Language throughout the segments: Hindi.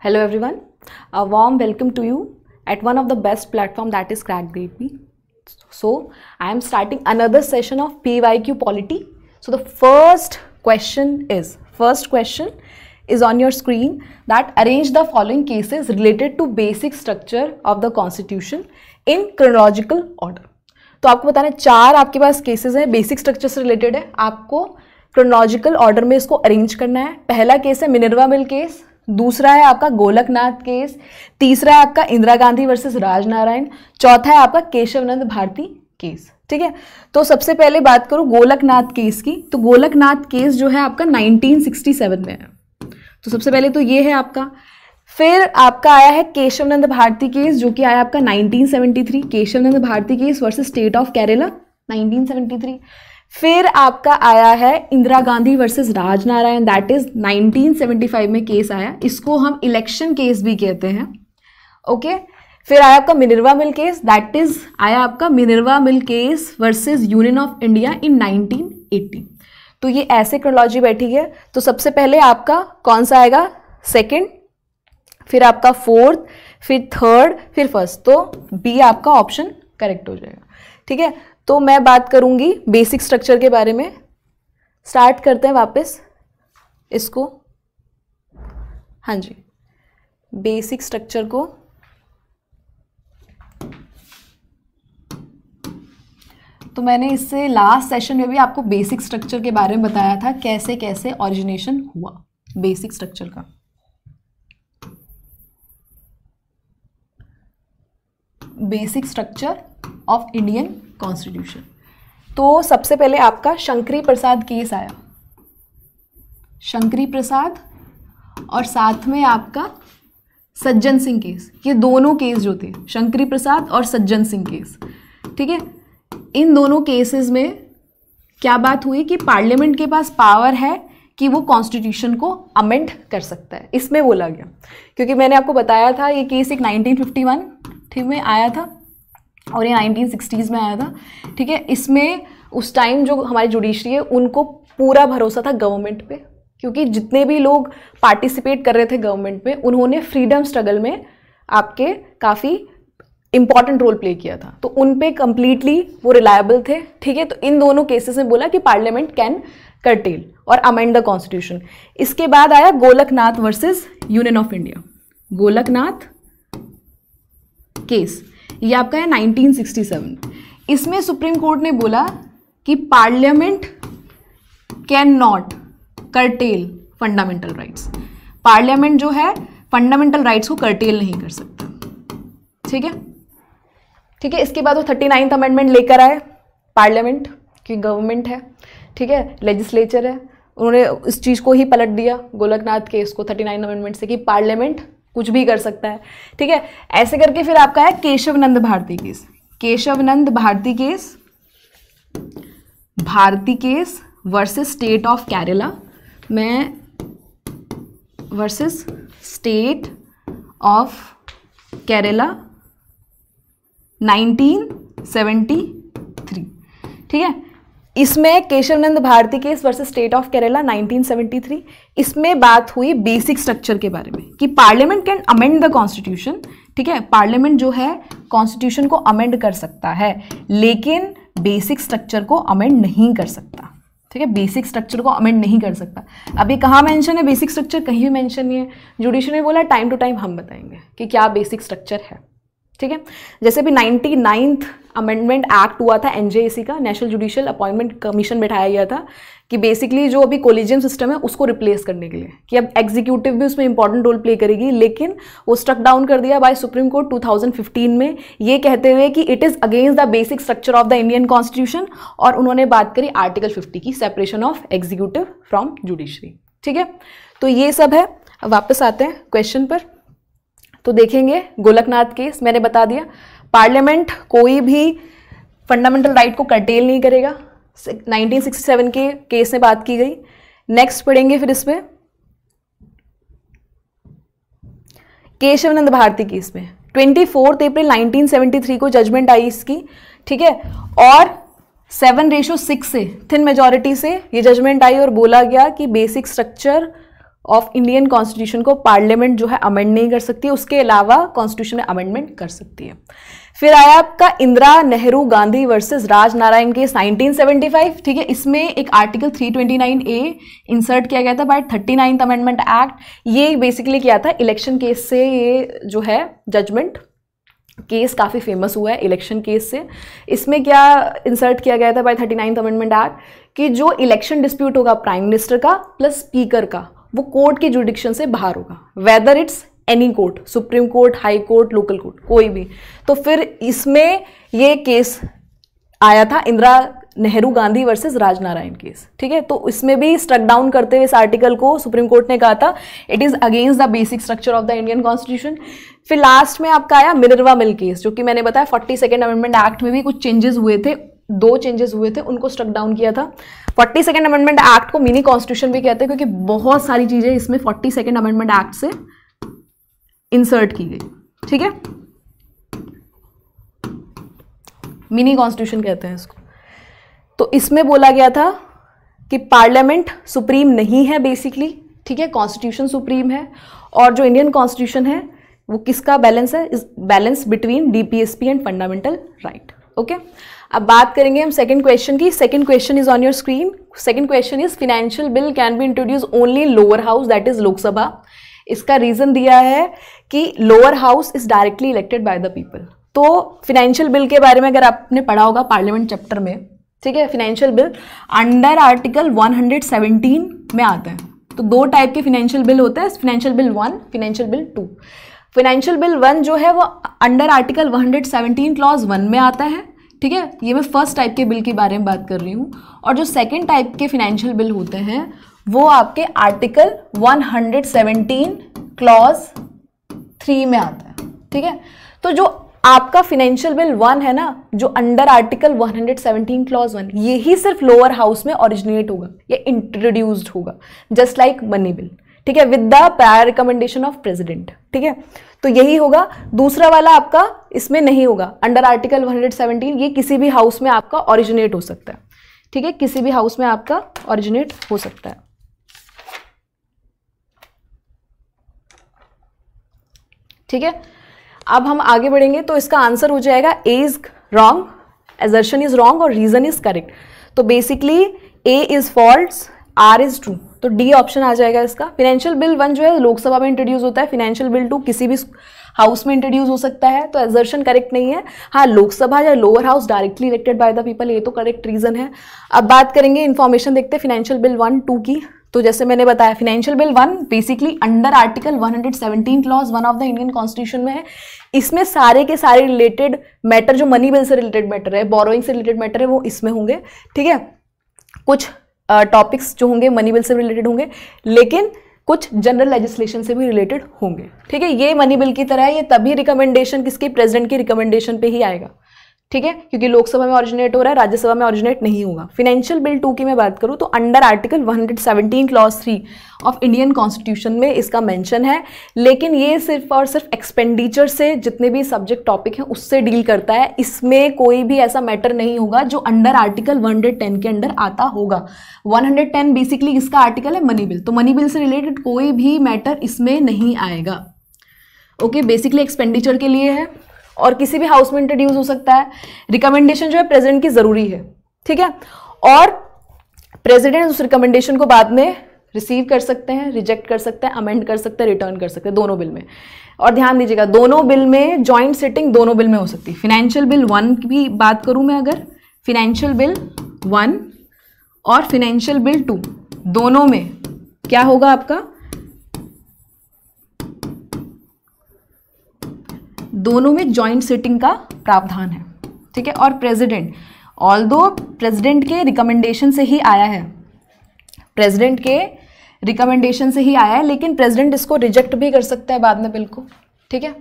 Hello everyone, a warm welcome to you at one of the best platform that is Crack Grade B. So I am starting another session of PYQ Polity. So the first question is on your screen, that arrange the following cases related to basic structure of the constitution in chronological order. तो आपको बताना है चार आपके पास केसेस हैं, बेसिक स्ट्रक्चर से रिलेटेड है, आपको क्रोनोलॉजिकल ऑर्डर में इसको अरेंज करना है. पहला केस है मिनर्वा मिल केस, दूसरा है आपका गोलकनाथ केस, तीसरा है आपका इंदिरा गांधी वर्सेस राजनारायण, चौथा है आपका केशवनंद भारती केस. ठीक है, तो सबसे पहले बात करूं गोलकनाथ केस की. तो गोलकनाथ केस जो है आपका 1967 में है, तो सबसे पहले तो ये है आपका. फिर आपका आया है केशवनंद भारती केस जो कि आया आपका 1973, Kesavananda Bharati case versus state of Kerala 1973. फिर आपका आया है Indira Gandhi versus Rajnarayan, that is 1975 में केस आया, इसको हम इलेक्शन केस भी कहते हैं. ओके, फिर आया आपका Minerva mill case, that is आया आपका Minerva mill case versus union of India in 1980. तो ये ऐसे क्रोनोलॉजी बैठी है. तो सबसे पहले आपका कौन सा आएगा, सेकेंड, फिर आपका फोर्थ, फिर थर्ड, फिर फर्स्ट. तो बी आपका ऑप्शन करेक्ट हो जाएगा. ठीक है, तो मैं बात करूंगी बेसिक स्ट्रक्चर के बारे में. स्टार्ट करते हैं वापस इसको. हाँ जी, बेसिक स्ट्रक्चर को तो मैंने इससे लास्ट सेशन में भी आपको बेसिक स्ट्रक्चर के बारे में बताया था, कैसे कैसे ओरिजिनेशन हुआ बेसिक स्ट्रक्चर का. Basic structure of Indian constitution. तो सबसे पहले आपका शंकरी प्रसाद केस आया, शंकरी प्रसाद, और साथ में आपका सज्जन सिंह केस. ये दोनों केस जो थे, शंकरी प्रसाद और सज्जन सिंह केस, ठीक है, इन दोनों केसेस में क्या बात हुई कि पार्लियामेंट के पास पावर है कि वो कॉन्स्टिट्यूशन को अमेंड कर सकता है. इसमें बोला गया, क्योंकि मैंने आपको बताया था ये केस एक 1951 ठीक में आया था और ये 1960s में आया था. ठीक है, इसमें उस टाइम जो हमारी जुडिशरी है उनको पूरा भरोसा था गवर्नमेंट पे, क्योंकि जितने भी लोग पार्टिसिपेट कर रहे थे गवर्नमेंट में उन्होंने फ्रीडम स्ट्रगल में आपके काफ़ी इंपॉर्टेंट रोल प्ले किया था, तो उन पे कंप्लीटली वो रिलायबल थे. ठीक है, तो इन दोनों केसेस में बोला कि पार्लियामेंट कैन कर्टेल और अमेंड द कॉन्स्टिट्यूशन. इसके बाद आया Golaknath versus union of India, Golaknath case, ये आपका है 1967. इसमें सुप्रीम कोर्ट ने बोला कि parliament can not cartel fundamental rights. Parliament जो है फंडामेंटल राइट्स को कर्टेल नहीं कर सकता. ठीक है, ठीक है. इसके बाद वो 39th अमेंडमेंट लेकर आए पार्लियामेंट, क्योंकि गवर्नमेंट है, ठीक है, लेजिस्लेचर है, उन्होंने इस चीज़ को ही पलट दिया गोलकनाथ केस को 39 अमेंडमेंट से कि पार्लियामेंट कुछ भी कर सकता है. ठीक है, ऐसे करके फिर आपका है Kesavananda Bharati case, Kesavananda Bharati case, Bharati case versus state of Kerala में, वर्सेस स्टेट ऑफ केरला 1973. ठीक है, इसमें Kesavananda Bharati case versus state of Kerala 1973. इसमें बात हुई बेसिक स्ट्रक्चर के बारे में कि parliament can amend the constitution. ठीक है, पार्लियामेंट जो है कॉन्स्टिट्यूशन को अमेंड कर सकता है, लेकिन बेसिक स्ट्रक्चर को अमेंड नहीं कर सकता. ठीक है, बेसिक स्ट्रक्चर को अमेंड नहीं कर सकता. अभी कहाँ मेंशन है बेसिक स्ट्रक्चर, कहीं भी मेंशन नहीं है. जुडिशरी ने बोला टाइम टू टाइम हम बताएंगे कि क्या बेसिक स्ट्रक्चर है. ठीक है, जैसे भी 99th अमेंडमेंट एक्ट हुआ था एनजेएसी का, नेशनल जुडिशियल अपॉइंटमेंट कमीशन बैठाया गया था कि बेसिकली जो अभी कोलिजियम सिस्टम है उसको रिप्लेस करने के लिए, कि अब एग्जीक्यूटिव भी उसमें इंपॉर्टेंट रोल प्ले करेगी, लेकिन वो स्ट्रक डाउन कर दिया बाय सुप्रीम कोर्ट 2015 में, ये कहते हुए कि it is against the basic structure of the Indian constitution. और उन्होंने बात करी आर्टिकल 50 की, separation of executive from judiciary. ठीक है, तो ये सब है. अब वापस आते हैं क्वेश्चन पर. तो देखेंगे गोलकनाथ केस, मैंने बता दिया पार्लियामेंट कोई भी फंडामेंटल राइट को कर्टेल नहीं करेगा. 1967 के केस में बात की गई. नेक्स्ट पढ़ेंगे फिर इसमें केशवनंद भारती केस में 24 अप्रैल 1973 को जजमेंट आई इसकी. ठीक है, और 7:6 से थिन मेजॉरिटी से ये जजमेंट आई और बोला गया कि basic structure of Indian constitution को पार्लियामेंट जो है अमेंड नहीं कर सकती, उसके अलावा कॉन्स्टिट्यूशन में अमेंडमेंट कर सकती है। फिर आया आपका इंदिरा नेहरू गांधी वर्सेस राजनारायण केस 1975, ठीक है। इसमें एक आर्टिकल 329A इंसर्ट किया गया था बाय 39th अमेंडमेंट एक्ट। ये बेसिकली क्या था, इलेक्शन केस से ये जो है जजमेंट केस काफ़ी फेमस हुआ है इलेक्शन केस से। इसमें क्या इंसर्ट किया गया था बाय 39th अमेंडमेंट एक्ट कि जो इलेक्शन डिस्प्यूट होगा प्राइम मिनिस्टर का प्लस स्पीकर का, वो कोर्ट की जुडिक्शन से बाहर होगा, whether it's any court, supreme court, high court, local court, कोई भी। तो फिर इसमें ये केस आया था इंदिरा नेहरू गांधी वर्सेस राजनारायण केस, ठीक है। तो इसमें भी स्ट्रक डाउन करते हुए इस आर्टिकल को सुप्रीम कोर्ट ने कहा था it is against the basic structure of the Indian constitution. फिर लास्ट में आपका आया मिनर्वा मिल केस, जो कि मैंने बताया 42nd अमेंडमेंट एक्ट में भी कुछ चेंजेस हुए थे, 2 चेंजेस हुए थे, उनको स्ट्रक डाउन किया था। 42nd अमेंडमेंट एक्ट को मिनी कॉन्स्टिट्यूशन भी कहते हैं क्योंकि बहुत सारी चीजें इसमें 42nd अमेंडमेंट एक्ट से इंसर्ट की गई, ठीक है। मिनी कॉन्स्टिट्यूशन कहते हैं इसको। तो इसमें बोला गया था कि पार्लियामेंट सुप्रीम नहीं है बेसिकली, ठीक है, कॉन्स्टिट्यूशन सुप्रीम है, और जो इंडियन कॉन्स्टिट्यूशन है वो किसका बैलेंस है, is balance between DPSP and fundamental right, okay. अब बात करेंगे हम सेकंड क्वेश्चन की। Second question is on your screen. Second question is financial bill can be introduce only in lower house, that is Lok Sabha. इसका रीजन दिया है कि lower house is directly elected by the people. तो फाइनेंशियल बिल के बारे में अगर आपने पढ़ा होगा पार्लियामेंट चैप्टर में, ठीक है, फाइनेंशियल बिल अंडर आर्टिकल 117 में आता है। तो 2 टाइप के फाइनेंशियल बिल होते हैं, financial bill 1, financial bill 2। Financial bill 1 जो है वो अंडर आर्टिकल 117 क्लॉज 1 में आता है, ठीक है। ये मैं फर्स्ट टाइप के बिल के बारे में बात कर रही हूँ। और जो सेकेंड टाइप के फाइनेंशियल बिल होते हैं वो आपके आर्टिकल 117 क्लॉज 3 में आता है, ठीक है। तो जो आपका फाइनेंशियल बिल 1 है ना, जो अंडर आर्टिकल 117 क्लॉज 1, ये ही सिर्फ लोअर हाउस में ओरिजिनेट होगा या इंट्रोड्यूस्ड होगा, जस्ट लाइक मनी बिल, ठीक है, with the prior recommendation of president, ठीक है। तो यही होगा। दूसरा वाला आपका इसमें नहीं होगा, अंडर आर्टिकल 117, ये किसी भी हाउस में आपका ओरिजिनेट हो सकता है, ठीक है, किसी भी हाउस में आपका ओरिजिनेट हो सकता है, ठीक है। अब हम आगे बढ़ेंगे तो इसका आंसर हो जाएगा A is wrong, assertion is wrong और रीजन इज करेक्ट। तो basically A is false, R is true, तो डी ऑप्शन आ जाएगा इसका। फाइनेंशियल बिल 1 जो है लोकसभा में इंट्रोड्यूस होता है, फाइनेंशियल बिल 2 किसी भी हाउस में इंट्रोड्यूस हो सकता है, तो असर्शन करेक्ट नहीं है। हाँ, लोकसभा या lower house directly elected by the people, ये तो करेक्ट रीजन है। अब बात करेंगे इन्फॉर्मेशन देखते हैं फाइनेंशियल बिल 1, 2 की। तो जैसे मैंने बताया financial bill 1 basically under article 117 clause 1 of the Indian constitution में है। इसमें सारे के सारे रिलेटेड मैटर जो मनी बिल से रिलेटेड मैटर है, बोरोइंग से रिलेटेड मैटर है, वो इसमें होंगे, ठीक है। कुछ टॉपिक्स जो होंगे मनी बिल से रिलेटेड होंगे, लेकिन कुछ जनरल लेजिस्लेशन से भी रिलेटेड होंगे, ठीक है। ये मनी बिल की तरह है, ये तभी रिकमेंडेशन किसकी, प्रेसिडेंट की रिकमेंडेशन पे ही आएगा, ठीक है, क्योंकि लोकसभा में ओरिजिनेट हो रहा है, राज्यसभा में ओरिजिनेट नहीं होगा। फाइनेंशियल बिल 2 की मैं बात करूं तो under article 117 clause 3 of Indian constitution में इसका मेंशन है, लेकिन ये सिर्फ और सिर्फ एक्सपेंडिचर से जितने भी सब्जेक्ट टॉपिक हैं उससे डील करता है। इसमें कोई भी ऐसा मैटर नहीं होगा जो अंडर आर्टिकल 110 के अंडर आता होगा। 110 बेसिकली इसका आर्टिकल है मनी बिल, तो मनी बिल से रिलेटेड कोई भी मैटर इसमें नहीं आएगा, ओके। बेसिकली एक्सपेंडिचर के लिए है और किसी भी हाउस में इंट्रोड्यूस हो सकता है। रिकमेंडेशन जो है प्रेसिडेंट की जरूरी है, ठीक है, और प्रेसिडेंट उस रिकमेंडेशन को बाद में रिसीव कर सकते हैं, रिजेक्ट कर सकते हैं, अमेंड कर सकते हैं, रिटर्न कर सकते हैं, दोनों बिल में। और ध्यान दीजिएगा दोनों बिल में जॉइंट सिटिंग दोनों बिल में हो सकती है। फाइनेंशियल बिल 1 की भी बात करूं मैं, अगर फाइनेंशियल बिल 1 और फाइनेंशियल बिल 2 दोनों में क्या होगा आपका, दोनों में जॉइंट सिटिंग का प्रावधान है, ठीक है। और प्रेसिडेंट ऑल्दो प्रेसिडेंट के रिकमेंडेशन से ही आया है, प्रेसिडेंट के रिकमेंडेशन से ही आया है, लेकिन प्रेसिडेंट इसको रिजेक्ट भी कर सकता है बाद में बिल को, ठीक है,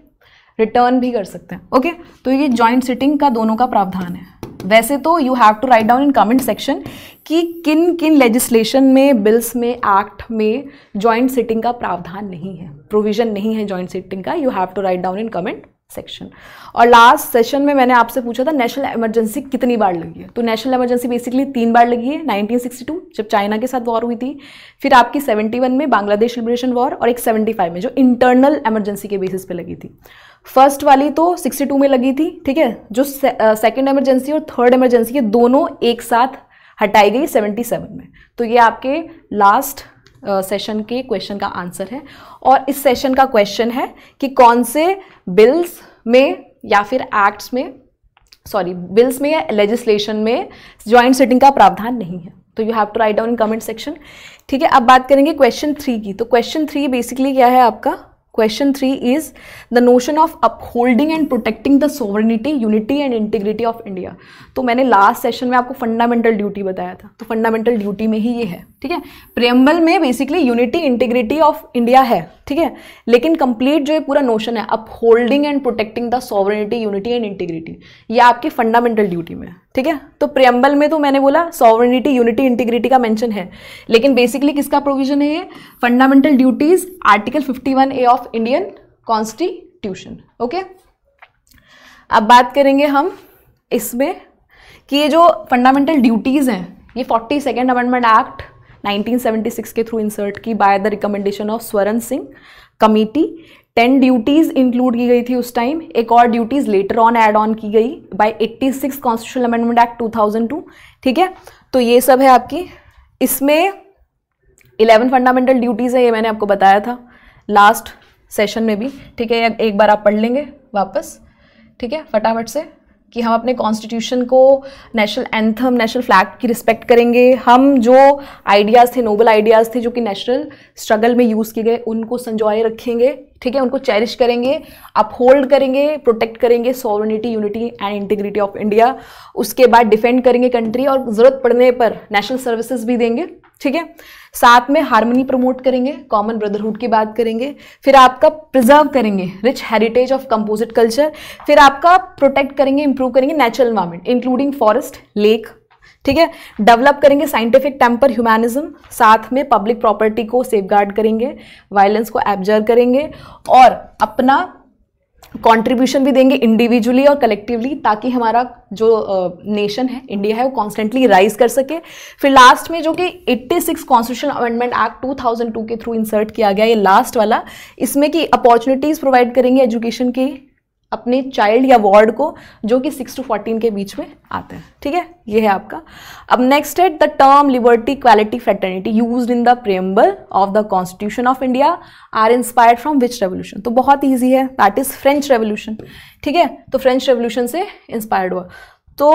रिटर्न भी कर सकते हैं, ओके। तो ये जॉइंट सिटिंग का दोनों का प्रावधान है। वैसे तो you have to write down in comment section कि किन किन लेजिस्लेशन में, बिल्स में, एक्ट में जॉइंट सिटिंग का प्रावधान नहीं है, प्रोविजन नहीं है जॉइंट सिटिंग का। You have to write down in comment section. और लास्ट सेशन में मैंने आपसे पूछा था नेशनल इमरजेंसी कितनी बार लगी है, तो नेशनल इमरजेंसी बेसिकली 3 बार लगी है, 1962 जब चाइना के साथ वॉर हुई थी, फिर आपकी 71 में बांग्लादेश लिबरेशन वॉर, और एक 75 में जो इंटरनल इमरजेंसी के बेसिस पे लगी थी। फर्स्ट वाली तो 62 में लगी थी, ठीक है। जो सेकेंड इमरजेंसी और थर्ड इमरजेंसी ये दोनों एक साथ हटाई गई 77 में। तो ये आपके लास्ट सेशन के क्वेश्चन का आंसर है। और इस सेशन का क्वेश्चन है कि कौन से बिल्स में या फिर एक्ट्स में, सॉरी बिल्स में या लेजिस्लेशन में ज्वाइंट सिटिंग का प्रावधान नहीं है। तो you have to write down in comment section, ठीक है। अब बात करेंगे क्वेश्चन 3 की। तो क्वेश्चन 3 बेसिकली क्या है आपका, question 3 is the notion of upholding and protecting the sovereignty, unity and integrity of India. तो मैंने लास्ट सेशन में आपको फंडामेंटल ड्यूटी बताया था, तो फंडामेंटल ड्यूटी में ही ये है, ठीक है। प्रेम्बल में basically unity integrity of India है, ठीक है, लेकिन कंप्लीट जो ये पूरा नोशन है upholding and protecting the sovereignty, unity and integrity, ये आपकी फंडामेंटल ड्यूटी में है, ठीक है। तो प्रेम्बल में तो मैंने बोला सोवरेनिटी, यूनिटी, इंटीग्रिटी का मेंशन है, लेकिन बेसिकली किसका प्रोविजन है ये, fundamental duties article 51A of Indian constitution, okay. अब बात करेंगे हम इसमें कि ये जो फंडामेंटल ड्यूटीज हैं ये 42nd अमेंडमेंट एक्ट 1976 के थ्रू इंसर्ट की by the recommendation of Swaran Singh committee. 10 duties include की गई थी उस टाइम, एक और duties later on add on की गई बाय 86 कॉन्स्टिट्यूशनल अमेंडमेंट एक्ट 2002, ठीक है। तो ये सब है आपकी, इसमें 11 फंडामेंटल ड्यूटीज है, ये मैंने आपको बताया था लास्ट सेशन में भी, ठीक है। एक बार आप पढ़ लेंगे वापस, ठीक है, फटाफट से, कि हम अपने कॉन्स्टिट्यूशन को, नेशनल एंथम, नेशनल फ्लैग की रिस्पेक्ट करेंगे, हम जो आइडियाज़ थे, नोबल आइडियाज़ थे जो कि नेशनल स्ट्रगल में यूज़ किए गए, उनको संजोए रखेंगे, ठीक है, उनको चेरिश करेंगे, अपहोल्ड करेंगे, प्रोटेक्ट करेंगे sovereignty, unity and integrity of India. उसके बाद डिफेंड करेंगे कंट्री, और ज़रूरत पड़ने पर नेशनल सर्विसेज भी देंगे, ठीक है। साथ में हार्मनी प्रमोट करेंगे, कॉमन ब्रदरहुड की बात करेंगे, फिर आपका प्रिजर्व करेंगे rich heritage of composite culture, फिर आपका प्रोटेक्ट करेंगे, इंप्रूव करेंगे natural environment including forest, lake, ठीक है। डेवलप करेंगे साइंटिफिक टेम्पर, ह्यूमैनिज्म, साथ में पब्लिक प्रॉपर्टी को सेफगार्ड करेंगे, वायलेंस को एब्जर्व करेंगे, और अपना कंट्रीब्यूशन भी देंगे इंडिविजुअली और कलेक्टिवली, ताकि हमारा जो नेशन है, इंडिया है, वो कॉन्स्टेंटली राइज कर सके। फिर लास्ट में जो कि 86 कॉन्स्टिट्यूशनल अमेंडमेंट एक्ट 2002 के थ्रू इंसर्ट किया गया, ये लास्ट वाला, इसमें कि अपॉर्चुनिटीज प्रोवाइड करेंगे एजुकेशन की अपने चाइल्ड या वार्ड को, जो कि 6 to 14 के बीच में आते हैं, ठीक है। ये है आपका। अब नेक्स्ट है the term liberty, equality, fraternity used in the preamble of the constitution of India are inspired from which revolution. तो बहुत ईजी है, दैट इज फ्रेंच रेवोल्यूशन, ठीक है। तो फ्रेंच रेवोल्यूशन से इंस्पायर्ड हुआ। तो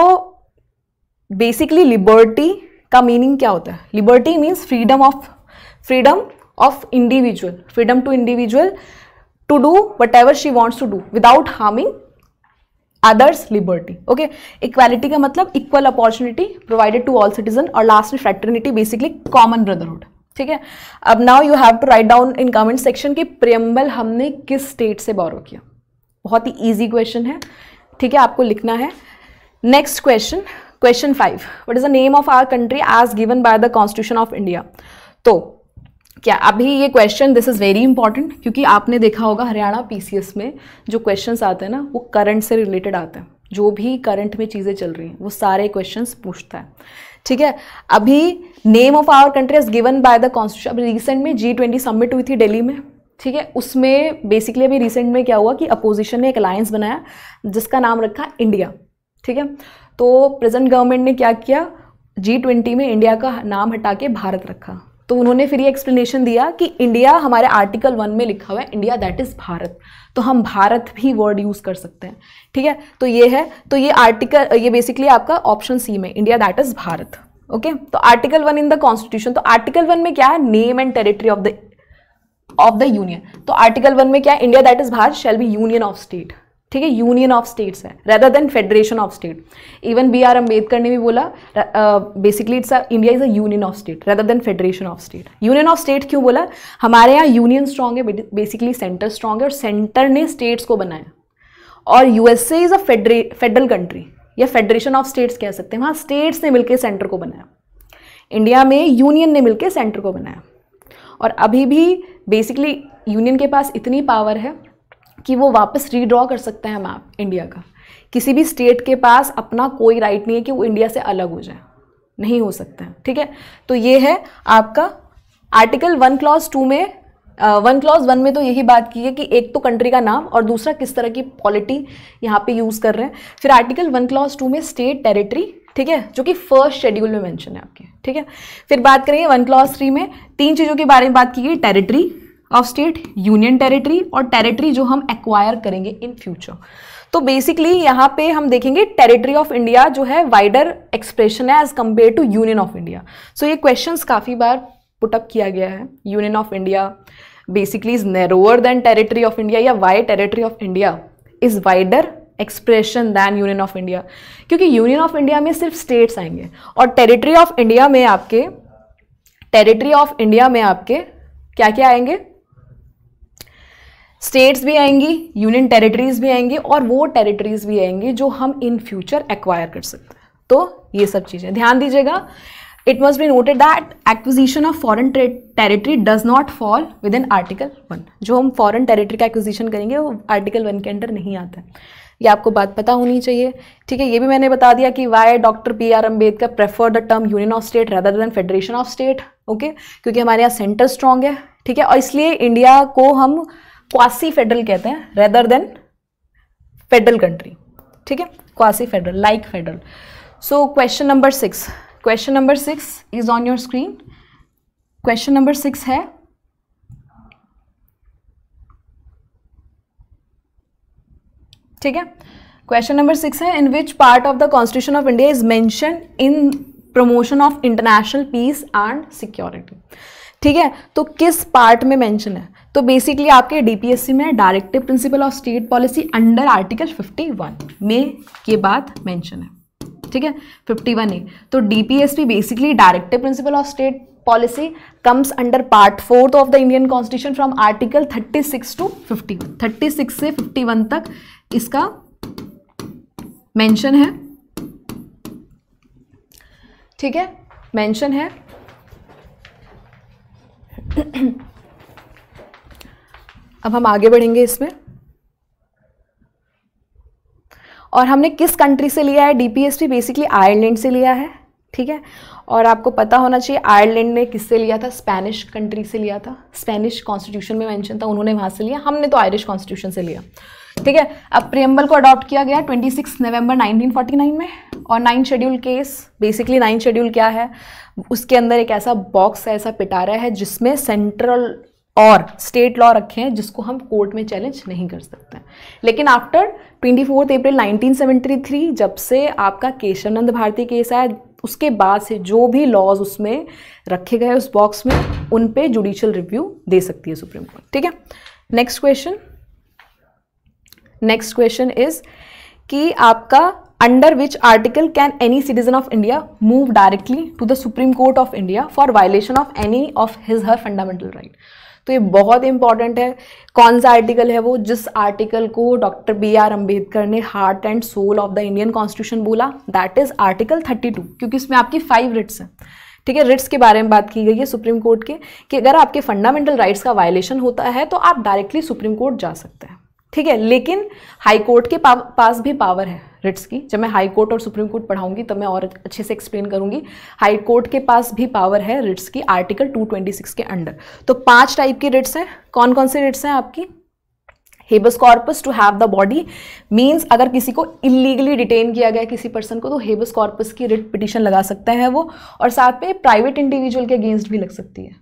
बेसिकली लिबर्टी का मीनिंग क्या होता है, liberty means freedom of individual, freedom to individual to do whatever she wants to do without harming others liberty, okay। equality का मतलब equal opportunity provided to all citizen, और last में fraternity basically common brotherhood, ठीक है। अब now you have to write down in comment section कि preamble हमने किस स्टेट से बोरो किया, बहुत ही easy question है, ठीक है, आपको लिखना है। next question, question 5, what is the name of our country as given by the constitution of India। तो क्या अभी ये question, this is very important, क्योंकि आपने देखा होगा हरियाणा पीसीएस में जो क्वेश्चंस आते हैं ना, वो करंट से रिलेटेड आते हैं, जो भी करंट में चीज़ें चल रही हैं वो सारे क्वेश्चंस पूछता है, ठीक है। अभी name of our country is given by the constitution. अभी रिसेंट में G20 समिट हुई थी दिल्ली में, ठीक है। उसमें बेसिकली अभी रिसेंट में क्या हुआ कि अपोजिशन ने एक अलायंस बनाया जिसका नाम रखा इंडिया, ठीक है। तो प्रेजेंट गवर्नमेंट ने क्या किया, G20 में इंडिया का नाम हटा के भारत रखा। तो उन्होंने फिर ये एक्सप्लेनेशन दिया कि इंडिया हमारे आर्टिकल 1 में लिखा हुआ है, इंडिया दैट इज भारत, तो हम भारत भी वर्ड यूज कर सकते हैं, ठीक है। तो ये है, तो ये आर्टिकल, ये बेसिकली आपका ऑप्शन सी में India that is Bharat, okay. तो आर्टिकल 1 इन द कॉन्स्टिट्यूशन, तो आर्टिकल 1 में क्या है, name and territory of the union. तो आर्टिकल 1 में क्या है, India that is Bharat shall be union of state, ठीक है, यूनियन ऑफ स्टेट्स है rather than federation of state. Even B.R. Ambedkar ने भी बोला basically it's India is a union of state rather than federation of state. Union of state क्यों बोला, हमारे यहाँ यूनियन स्ट्रांग है, बेसिकली सेंटर स्ट्रांग है, और सेंटर ने स्टेट्स को बनाया, और USA is a federal country, या फेडरेशन ऑफ स्टेट्स कह सकते हैं, वहाँ स्टेट्स ने मिलकर सेंटर को बनाया, इंडिया में यूनियन ने मिलकर सेंटर को बनाया। और अभी भी बेसिकली यूनियन के पास इतनी पावर है कि वो वापस रीड्रॉ कर सकते हैं मैप इंडिया का। किसी भी स्टेट के पास अपना कोई राइट नहीं है कि वो इंडिया से अलग हो जाए, नहीं हो सकता है, ठीक है। तो ये है आपका आर्टिकल 1 क्लॉज 2 में 1 क्लॉज 1 में तो यही बात की है कि एक तो कंट्री का नाम और दूसरा किस तरह की पॉलिटी यहाँ पे यूज़ कर रहे हैं। फिर आर्टिकल 1 क्लॉज 2 में स्टेट टेरिटरी, ठीक है, जो कि फर्स्ट शेड्यूल में मेंशन है आपके, ठीक है। फिर बात करेंगे 1 क्लॉज 3 में 3 चीज़ों के बारे में बात की गई, territory of state, union territory और टेरिटरी जो हम एक्वायर करेंगे इन फ्यूचर। तो बेसिकली यहाँ पे हम देखेंगे टेरिटरी ऑफ इंडिया जो है वाइडर एक्सप्रेशन है as compare to union of India. So ये क्वेश्चंस काफ़ी बार पुटअप किया गया है। Union of India basically is narrower than territory of India, या Y territory of India is wider expression than union of India, क्योंकि यूनियन ऑफ इंडिया में सिर्फ स्टेट्स आएंगे और टेरिटरी ऑफ इंडिया में आपके क्या क्या आएंगे, स्टेट्स भी आएंगी, यूनियन टेरिटरीज भी आएंगी और वो टेरिटरीज भी आएंगी जो हम इन फ्यूचर एक्वायर कर सकते हैं। तो ये सब चीज़ें ध्यान दीजिएगा। It must be noted that acquisition of foreign territory does not fall with in article 1। जो हम फॉरेन टेरिटरी का एक्विजिशन करेंगे वो आर्टिकल 1 के अंडर नहीं आता है, ये आपको बात पता होनी चाहिए, ठीक है। ये भी मैंने बता दिया कि why doctor B R. Ambedkar prefer the term union of state rather than federation of state, okay, क्योंकि हमारे यहाँ सेंटर स्ट्रॉन्ग है, ठीक है, और इसलिए इंडिया को हम क्वासी फेडरल कहते हैं रेदर देन फेडरल कंट्री, ठीक है, quasi federal like federal. So question number 6 is on your screen. Question number 6 है, ठीक है, क्वेश्चन नंबर 6 है, in which part of the constitution of India is mention in promotion of international peace and security, ठीक है। तो किस पार्ट में मेंशन है, तो बेसिकली आपके डीपीएससी में directive principle of state policy under article 51 में ये बात मेंशन है, ठीक है, 51A। तो DPSP basically directive principle of state policy comes under part 4 of the Indian constitution from article 36 to 51, 36 से 51 तक इसका मेंशन है, ठीक है, मेंशन है। अब हम आगे बढ़ेंगे इसमें, और हमने किस कंट्री से लिया है डीपीएसपी, बेसिकली आयरलैंड से लिया है, ठीक है। और आपको पता होना चाहिए आयरलैंड ने किससे लिया था, स्पेनिश कंट्री से लिया था, स्पेनिश कॉन्स्टिट्यूशन में मेंशन था, उन्होंने वहां से लिया, हमने तो आयरिश कॉन्स्टिट्यूशन से लिया, ठीक है। अब प्रियम्बल को अडॉप्ट किया गया 26 नवंबर 1949 में, और 9 शेड्यूल केस, बेसिकली 9 शेड्यूल क्या है, उसके अंदर एक ऐसा बॉक्स है, ऐसा पिटारा है जिसमें सेंट्रल और स्टेट लॉ रखे हैं जिसको हम कोर्ट में चैलेंज नहीं कर सकते हैं। लेकिन आफ्टर 24 अप्रैल 1973 जब से आपका केशवानंद भारती केस आया, उसके बाद से जो भी लॉज उसमें रखे गए उस बॉक्स में, उन पे जुडिशियल रिव्यू दे सकती है सुप्रीम कोर्ट, ठीक है। नेक्स्ट क्वेश्चन इज कि आपका under which article can any citizen of India move directly to the supreme court of India for violation of any of his her fundamental right. तो ये बहुत इंपॉर्टेंट है, कौन सा आर्टिकल है वो, जिस आर्टिकल को डॉक्टर बी.आर. अम्बेडकर ने heart and soul of the Indian constitution बोला, दैट इज आर्टिकल 32, क्योंकि इसमें आपकी 5 रिट्स हैं, ठीक है। रिट्स के बारे में बात की गई है सुप्रीम कोर्ट के कि अगर आपके फंडामेंटल राइट्स का वायलेशन होता है तो आप डायरेक्टली सुप्रीम कोर्ट जा सकते हैं, ठीक है। लेकिन हाई कोर्ट के पास भी पावर है रिट्स की। जब मैं हाई कोर्ट और सुप्रीम कोर्ट पढ़ाऊंगी तब मैं और अच्छे से एक्सप्लेन करूंगी। हाई कोर्ट के पास भी पावर है रिट्स की आर्टिकल 226 के अंडर। तो 5 टाइप की रिट्स हैं। कौन कौन से रिट्स हैं आपकी? Habeas corpus to have the body, means अगर किसी को इलीगली डिटेन किया गया किसी पर्सन को तो हेबस कॉर्पस की रिट पिटीशन लगा सकते हैं वो, और साथ में प्राइवेट इंडिविजुअल के अगेंस्ट भी लग सकती है,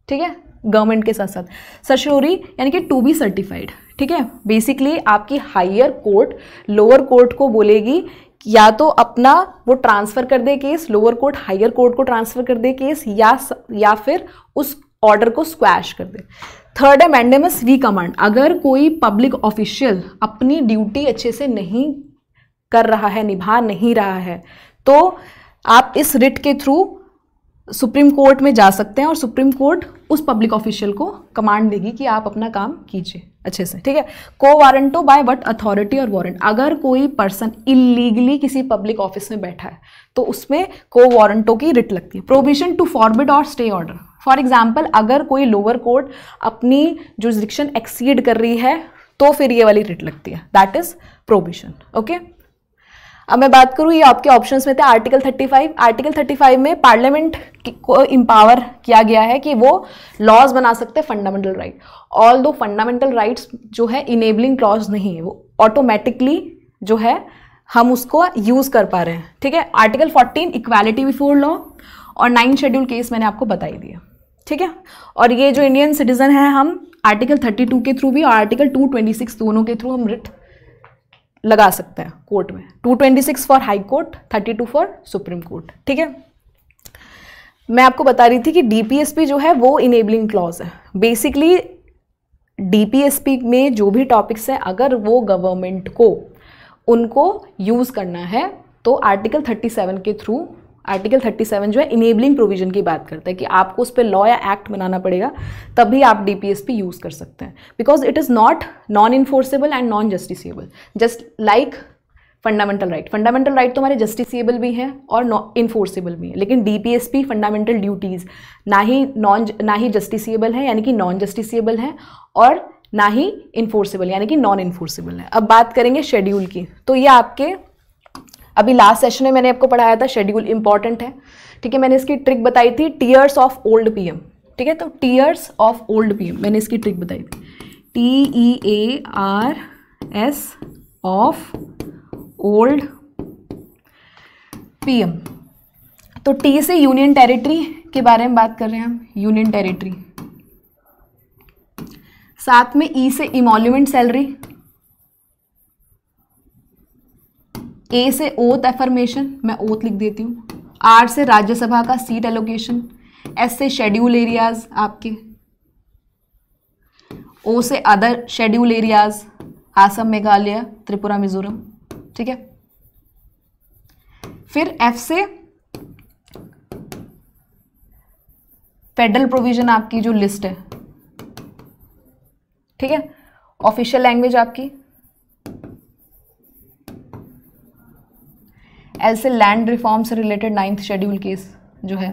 ठीक है, गवर्नमेंट के साथ साथ। सर्शोरी यानी कि टू बी सर्टिफाइड, ठीक है। बेसिकली आपकी हायर कोर्ट लोअर कोर्ट को बोलेगी या तो अपना वो ट्रांसफर कर दे case, lower court higher court को ट्रांसफर कर दे केस, या फिर उस ऑर्डर को स्क्वैश कर दे। थर्ड है मैंडेमस वी कमांड, अगर कोई पब्लिक ऑफिशियल अपनी ड्यूटी अच्छे से नहीं कर रहा है, निभा नहीं रहा है, तो आप इस रिट के थ्रू सुप्रीम कोर्ट में जा सकते हैं और सुप्रीम कोर्ट उस पब्लिक ऑफिशियल को कमांड देगी कि आप अपना काम कीजिए अच्छे से, ठीक है। Quo warranto by what authority और वारंट, अगर कोई पर्सन इलीगली किसी पब्लिक ऑफिस में बैठा है तो उसमें को वारंटो की रिट लगती है। प्रोविजन टू फॉरबिड और स्टे ऑर्डर, फॉर एग्जाम्पल अगर कोई लोअर कोर्ट अपनी जुरिस्डिक्शन एक्सीड कर रही है तो फिर ये वाली रिट लगती है, दैट इज प्रोहिबिशन। ओके, अब मैं बात करूँ, ये आपके ऑप्शंस में थे आर्टिकल 35। आर्टिकल 35 में पार्लियामेंट को एम्पावर किया गया है कि वो लॉज बना सकते हैं फंडामेंटल राइट। ऑल दो फंडामेंटल राइट्स जो है इनेबलिंग क्लॉज नहीं है, वो ऑटोमेटिकली जो है हम उसको यूज कर पा रहे हैं। ठीक है, आर्टिकल 14 इक्वालिटी बिफोर लॉ और 9 शेड्यूल केस मैंने आपको बताई दिया। ठीक है, और ये जो इंडियन सिटीजन है हम आर्टिकल 32 के थ्रू भी और आर्टिकल 226 दोनों के थ्रू हम रिट लगा सकते हैं कोर्ट में। 226 for high court, 32 for supreme court. ठीक है, मैं आपको बता रही थी कि डीपीएसपी जो है वो इनेबलिंग क्लॉज है। बेसिकली डीपीएसपी में जो भी टॉपिक्स हैं अगर वो गवर्नमेंट को उनको यूज करना है तो आर्टिकल 37 के थ्रू, आर्टिकल 37 जो है इनेबलिंग प्रोविजन की बात करता है कि आपको उस पर लॉ या एक्ट बनाना पड़ेगा तभी आप डीपीएसपी यूज कर सकते हैं, because it is not non enforceable and non justiciable, just like fundamental right. Fundamental right तो हमारे जस्टिसिएबल भी हैं और इन्फोर्सेबल भी हैं, लेकिन डीपीएसपी फंडामेंटल ड्यूटीज ना ही जस्टिसिएबल है यानी कि नॉन जस्टिसिएबल है और ना ही इन्फोर्सेबल यानी कि नॉन इन्फोर्सेबल है। अब बात करेंगे शेड्यूल की, तो ये आपके अभी लास्ट सेशन में मैंने आपको पढ़ाया था, शेड्यूल इंपॉर्टेंट है। ठीक है, मैंने इसकी ट्रिक बताई थी, टीयर्स ऑफ ओल्ड पीएम। ठीक है, तो टीयर्स ऑफ ओल्ड पीएम मैंने इसकी ट्रिक बताई थी, TEARS ऑफ ओल्ड पीएम। तो टी से यूनियन टेरिटरी के बारे में बात कर रहे हैं हम, यूनियन टेरिटरी। साथ में ई से इमोल्यूमेंट सैलरी, ए से ओथ एफर्मेशन, मैं ओथ लिख देती हूँ, आर से राज्यसभा का सीट एलोकेशन, एस से शेड्यूल एरियाज आपके, ओ से other schedule areas, Assam, Meghalaya, Tripura, Mizoram. ठीक है, फिर एफ से फेडरल प्रोविजन आपकी जो लिस्ट है। ठीक है, ऑफिशियल लैंग्वेज आपकी, एल से लैंड रिफॉर्म से रिलेटेड 9th शेड्यूल केस जो है,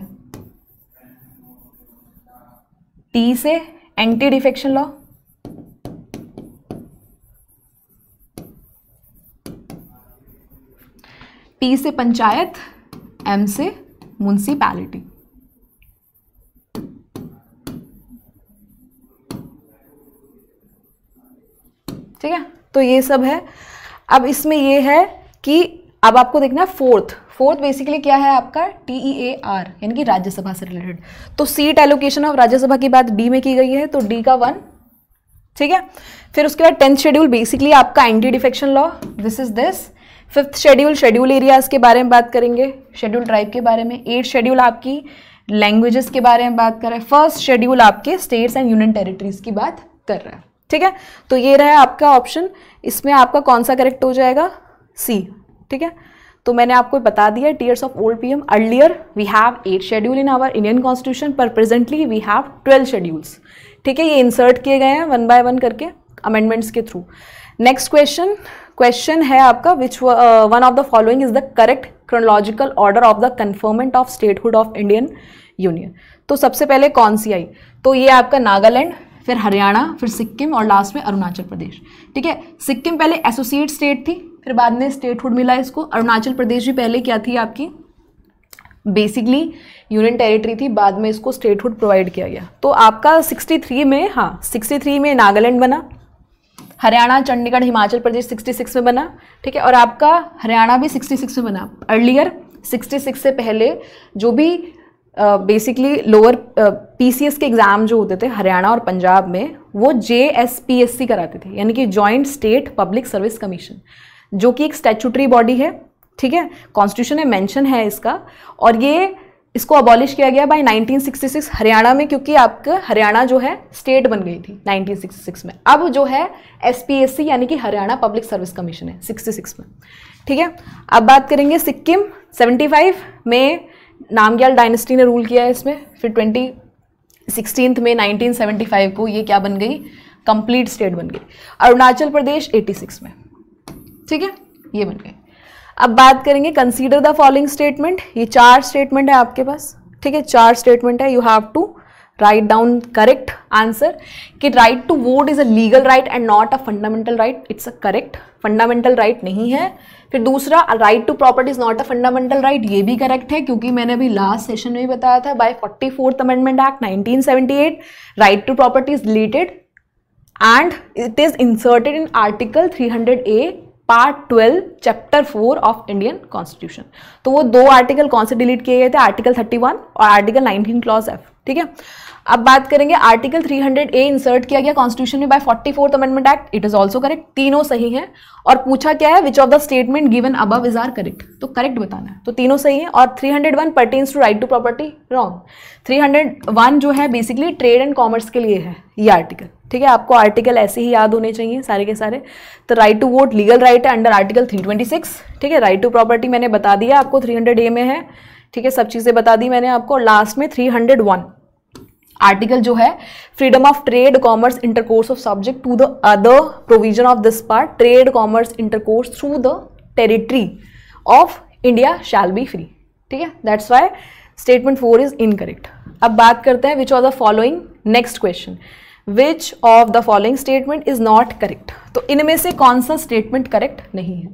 टी से एंटी डिफेक्शन लॉ, पी से पंचायत, एम से म्युनिसिपैलिटी। ठीक है, तो ये सब है। अब इसमें ये है कि अब आपको देखना फोर्थ बेसिकली क्या है आपका, TEAR यानी कि राज्यसभा से रिलेटेड। तो सीट एलोकेशन ऑफ राज्यसभा की बात डी में की गई है, तो डी का 1। ठीक है, फिर उसके बाद 10th शेड्यूल बेसिकली आपका anti defection law, this is this. 5th schedule schedule areas के बारे में बात करेंगे, शेड्यूल ट्राइब के बारे में। 8th शेड्यूल आपकी लैंग्वेजेस के बारे में बात कर रहा है। 1st शेड्यूल आपके स्टेट्स एंड यूनियन टेरिटरीज की बात कर रहा है। ठीक है, तो ये रहा आपका ऑप्शन, इसमें आपका कौन सा करेक्ट हो जाएगा, सी। ठीक है, तो मैंने आपको बता दिया tiers of old PM. Earlier we have 8 schedule in our Indian constitution, पर प्रेजेंटली वी हैव 12 शेड्यूल्स। ठीक है, ये इंसर्ट किए गए हैं 1 by 1 करके अमेंडमेंट्स के थ्रू। नेक्स्ट क्वेश्चन है आपका, which one of the following is the correct chronological order of the conferment of statehood of Indian union. तो सबसे पहले कौन सी आई, तो ये आपका नागालैंड, फिर हरियाणा, फिर सिक्किम और लास्ट में अरुणाचल प्रदेश। ठीक है, सिक्किम पहले एसोसिएट स्टेट थी, फिर बाद में स्टेटहुड मिला इसको। अरुणाचल प्रदेश भी पहले क्या थी आपकी, बेसिकली यूनियन टेरिटरी थी, बाद में इसको स्टेटहुड प्रोवाइड किया गया। तो आपका 63 में, हाँ 63 में नागालैंड बना, हरियाणा, चंडीगढ़, हिमाचल प्रदेश 66 में बना। ठीक है, और आपका हरियाणा भी 66 में बना। अर्लियर 66 से पहले जो भी बेसिकली लोअर PCS के एग्जाम जो होते थे हरियाणा और पंजाब में, वो JSPSC कराते थे, यानी कि joint state public service commission, जो कि एक स्टैट्यूटरी बॉडी है। ठीक है, कॉन्स्टिट्यूशन में मेंशन है इसका, और ये इसको अबॉलिश किया गया बाय 1966 हरियाणा में, क्योंकि आपका हरियाणा जो है स्टेट बन गई थी 1966 में। अब जो है SPSC यानी कि हरियाणा पब्लिक सर्विस कमीशन है 66 में। ठीक है, अब बात करेंगे सिक्किम। 75 में नामग्याल डायनेस्टी ने रूल किया है इसमें। फिर 16 में 1975 को ये क्या बन गई, कंप्लीट स्टेट बन गई। अरुणाचल प्रदेश 86 में। ठीक है, ये बन गए। अब बात करेंगे कंसीडर द फॉलोइंग स्टेटमेंट। ये 4 स्टेटमेंट है आपके पास। ठीक है, 4 स्टेटमेंट है, you have to write down correct answer कि right to vote is a legal right and not a fundamental right. It's a correct, fundamental right नहीं है. फिर दूसरा, right to property is not a fundamental right, ये भी करेक्ट है क्योंकि मैंने अभी लास्ट सेशन में भी बताया था by 44th amendment act 1978 right to property is deleted and it is inserted in article 300A part 12 chapter 4 of Indian constitution. तो वो दो आर्टिकल कौन से डिलीट किए गए थे, आर्टिकल 31 और आर्टिकल 19 क्लॉज एफ. ठीक है, अब बात करेंगे आर्टिकल 300A इंसर्ट किया गया कॉन्स्टिट्यूशन में by 44th amendment act. It is also correct, तीनों सही हैं. और पूछा क्या है, which of the statement given above is are correct, तो करेक्ट बताना है. तो तीनों सही है. और 301 pertains to right to property, wrong. 301 जो है बेसिकली ट्रेड एंड कॉमर्स के लिए है ये आर्टिकल. ठीक है, आपको आर्टिकल ऐसे ही याद होने चाहिए सारे के सारे. तो right to vote legal right है अंडर आर्टिकल 326. ठीक है, राइट टू प्रॉपर्टी मैंने बता दिया आपको 300A में है. ठीक है, सब चीजें बता दी मैंने आपको. लास्ट में 301 आर्टिकल जो है freedom of trade commerce intercourse of subject to the other provision of this part, trade commerce intercourse through the territory of India shall be free. ठीक है, that's why statement 4 is incorrect. अब बात करते हैं which of the following, next question, which of the following statement is not correct. तो इनमें से कौन सा स्टेटमेंट करेक्ट नहीं है.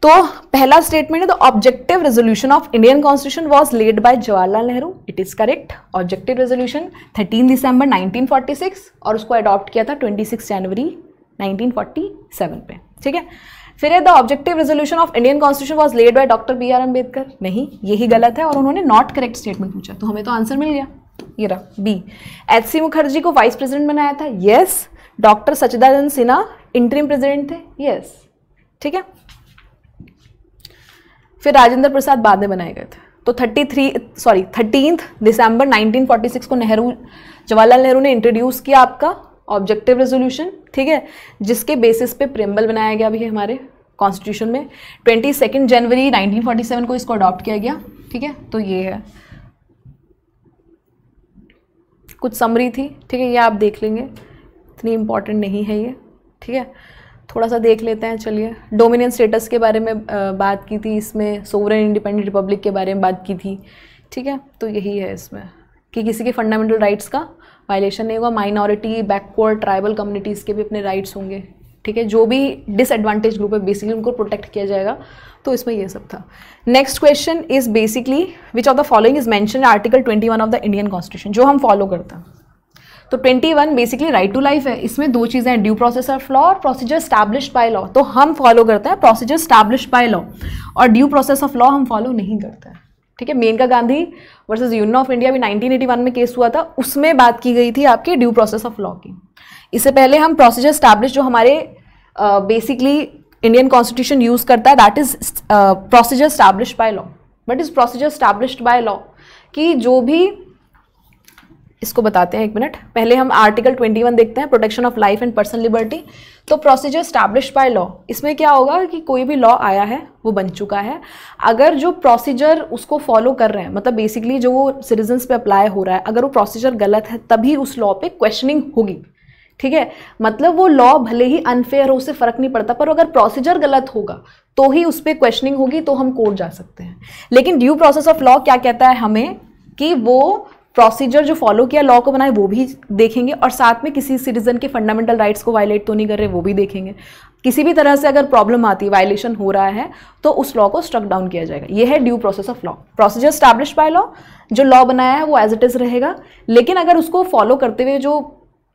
तो पहला स्टेटमेंट है the objective resolution of Indian constitution was led bye Jawaharlal Nehru. It is correct. Objective resolution 13 दिसंबर 1946 और उसको अडॉप्ट किया था 26 जनवरी 1947 पे. ठीक है, फिर है the objective resolution of Indian constitution was led by doctor B R Ambedkar. नहीं, यही गलत है और उन्होंने नॉट करेक्ट स्टेटमेंट पूछा, तो हमें तो आंसर मिल गया. ये रहा बी. एच.सी. मुखर्जी को वाइस प्रेसिडेंट बनाया था. यस. डॉक्टर सच्चिदानंद सिन्हा इंटरिम प्रेसिडेंट थे. यस. ठीक है, फिर राजेंद्र प्रसाद बाद में बनाए गए थे. तो 13 दिसंबर 1946 को जवाहरलाल नेहरू ने इंट्रोड्यूस किया आपका ऑब्जेक्टिव रेजोल्यूशन. ठीक है, जिसके बेसिस पे प्रेम्बल बनाया गया भी है हमारे कॉन्स्टिट्यूशन में. 22 जनवरी 1947 को इसको अडॉप्ट किया गया. ठीक है, तो ये है कुछ समरी थी. ठीक है, ये आप देख लेंगे, इतनी इंपॉर्टेंट नहीं है ये. ठीक है, थोड़ा सा देख लेते हैं. चलिए, डोमिनियन स्टेटस के बारे में बात की थी इसमें, सोवरेन इंडिपेंडेंट रिपब्लिक के बारे में बात की थी. ठीक है, तो यही है इसमें कि किसी के फंडामेंटल राइट्स का वायलेशन नहीं होगा. माइनॉरिटी, बैकवर्ड, ट्राइबल कम्युनिटीज़ के भी अपने राइट्स होंगे. ठीक है, जो भी डिसएडवांटेज ग्रुप है बेसिकली उनको प्रोटेक्ट किया जाएगा. तो इसमें ये सब था. Next question is basically which of the following is mention article 21 of the Indian constitution, जो हम फॉलो करते हैं. तो 21 बेसिकली राइट टू लाइफ है. इसमें दो चीज़ें हैं, ड्यू प्रोसेस ऑफ लॉ और प्रोसीजर स्टैब्लिश्ड बाय लॉ. तो हम फॉलो करते हैं प्रोसीजर स्टैब्लिश्ड बाय लॉ और ड्यू प्रोसेस ऑफ लॉ हम फॉलो नहीं करते हैं. ठीक है, Menaka Gandhi versus union of India भी 1981 में केस हुआ था, उसमें बात की गई थी आपके ड्यू प्रोसेस ऑफ लॉ की. इससे पहले हम प्रोसीजर स्टैब्लिश जो हमारे बेसिकली इंडियन कॉन्स्टिट्यूशन यूज करता है, that is procedure established by law. But is procedure established by law कि जो भी, इसको बताते हैं एक मिनट. पहले हम आर्टिकल 21 देखते हैं, protection of life and personal liberty. तो प्रोसीजर स्टैब्लिश्ड बाय लॉ, इसमें क्या होगा कि कोई भी लॉ आया है, वो बन चुका है, अगर जो प्रोसीजर उसको फॉलो कर रहे हैं, मतलब बेसिकली जो वो सिटीजन्स पे अप्लाई हो रहा है, अगर वो प्रोसीजर गलत है तभी उस लॉ पे क्वेश्चनिंग होगी. ठीक है, मतलब वो लॉ भले ही अनफेयर हो, उससे फर्क नहीं पड़ता, पर अगर प्रोसीजर गलत होगा तो ही उस पर क्वेश्चनिंग होगी, तो हम कोर्ट जा सकते हैं. लेकिन ड्यू प्रोसेस ऑफ लॉ क्या कहता है हमें कि वो प्रोसीजर जो फॉलो किया लॉ को बनाए वो भी देखेंगे और साथ में किसी सिटीजन के फंडामेंटल राइट्स को वायलेट तो नहीं कर रहे वो भी देखेंगे. किसी भी तरह से अगर प्रॉब्लम आती है, वायलेशन हो रहा है, तो उस लॉ को स्ट्रक डाउन किया जाएगा. ये है due process of law. Procedure established by law, जो लॉ बनाया है वो एज इट इज रहेगा, लेकिन अगर उसको फॉलो करते हुए जो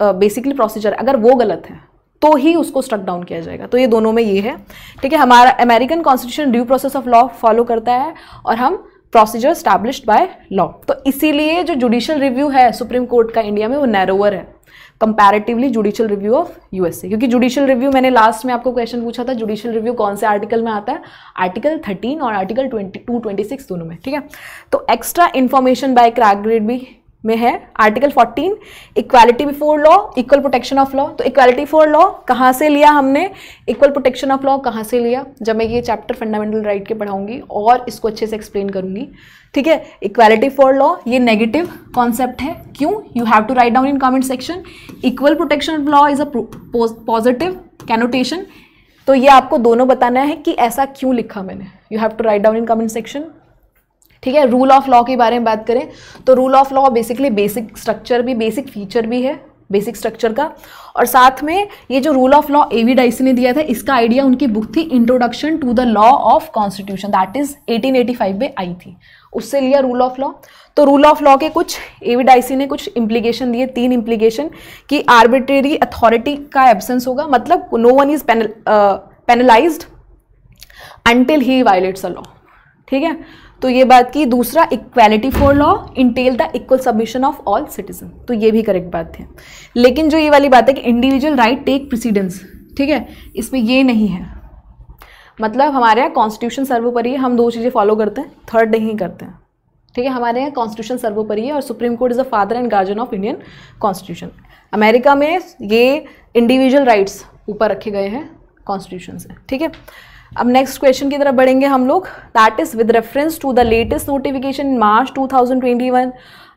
बेसिकली प्रोसीजर अगर वो गलत है तो ही उसको स्ट्रक डाउन किया जाएगा. तो ये दोनों में ये है. ठीक है, हमारा American constitution due process of law follow करता है और हम प्रोसीजर स्टैब्लिश्ड बाय लॉ. तो इसीलिए जो जुडिशियल रिव्यू है सुप्रीम कोर्ट का इंडिया में वो नैरोवर है comparatively judicial review of USA. क्योंकि जुडिशियल रिव्यू, मैंने लास्ट में आपको क्वेश्चन पूछा था, जुडिशियल रिव्यू कौन से आर्टिकल में आता है, आर्टिकल 13 और आर्टिकल 22, 26 दोनों में. ठीक है, तो extra information bye crack grade भी में है. Article 14 equality before law, equal protection of law. तो इक्वालिटी बिफोर लॉ कहाँ से लिया हमने, इक्वल प्रोटेक्शन ऑफ लॉ कहाँ से लिया, जब मैं ये चैप्टर फंडामेंटल राइट के पढ़ाऊंगी और इसको अच्छे से एक्सप्लेन करूंगी. ठीक है, इक्वालिटी फॉर लॉ ये नेगेटिव कॉन्सेप्ट है. क्यों, you have to write down in comment section. Equal protection of law is a positive connotation. तो ये आपको दोनों बताना है कि ऐसा क्यों लिखा मैंने. You have to write down in comment section. ठीक है। रूल ऑफ लॉ के बारे में बात करें तो rule of law basically basic structure भी, बेसिक फीचर भी है बेसिक स्ट्रक्चर का, और साथ में ये जो rule of law A.V. Dicey ने दिया था, इसका आइडिया उनकी बुक थी introduction to the law of constitution, that is 1885 में आई थी, उससे लिया रूल ऑफ लॉ। तो रूल ऑफ लॉ के कुछ A.V. डाइसी ने कुछ इम्प्लीकेशन दिए, 3 इम्प्लीकेशन कि आर्बिट्रेरी अथॉरिटी का एब्सेंस होगा, मतलब no one is penalized until he violates a law, ठीक है। तो ये बात की। दूसरा, equality for law intel the equal submission of all citizen, तो ये भी करेक्ट बात है। लेकिन जो ये वाली बात है कि इंडिविजुअल राइट टेक प्रेसिडेंस, ठीक है, इसमें ये नहीं है, मतलब हमारे यहाँ कॉन्स्टिट्यूशन सर्वोपरि है, हम 2 चीज़ें फॉलो करते हैं, थर्ड नहीं करते हैं, ठीक है। हमारे यहाँ कॉन्स्टिट्यूशन सर्वोपरि है और supreme court is the father and guardian of Indian constitution. America में ये इंडिविजुअल राइट्स ऊपर रखे गए हैं कॉन्स्टिट्यूशन से, ठीक है। अब नेक्स्ट क्वेश्चन की तरफ बढ़ेंगे हम लोग, that is with reference to the latest notification in March 2021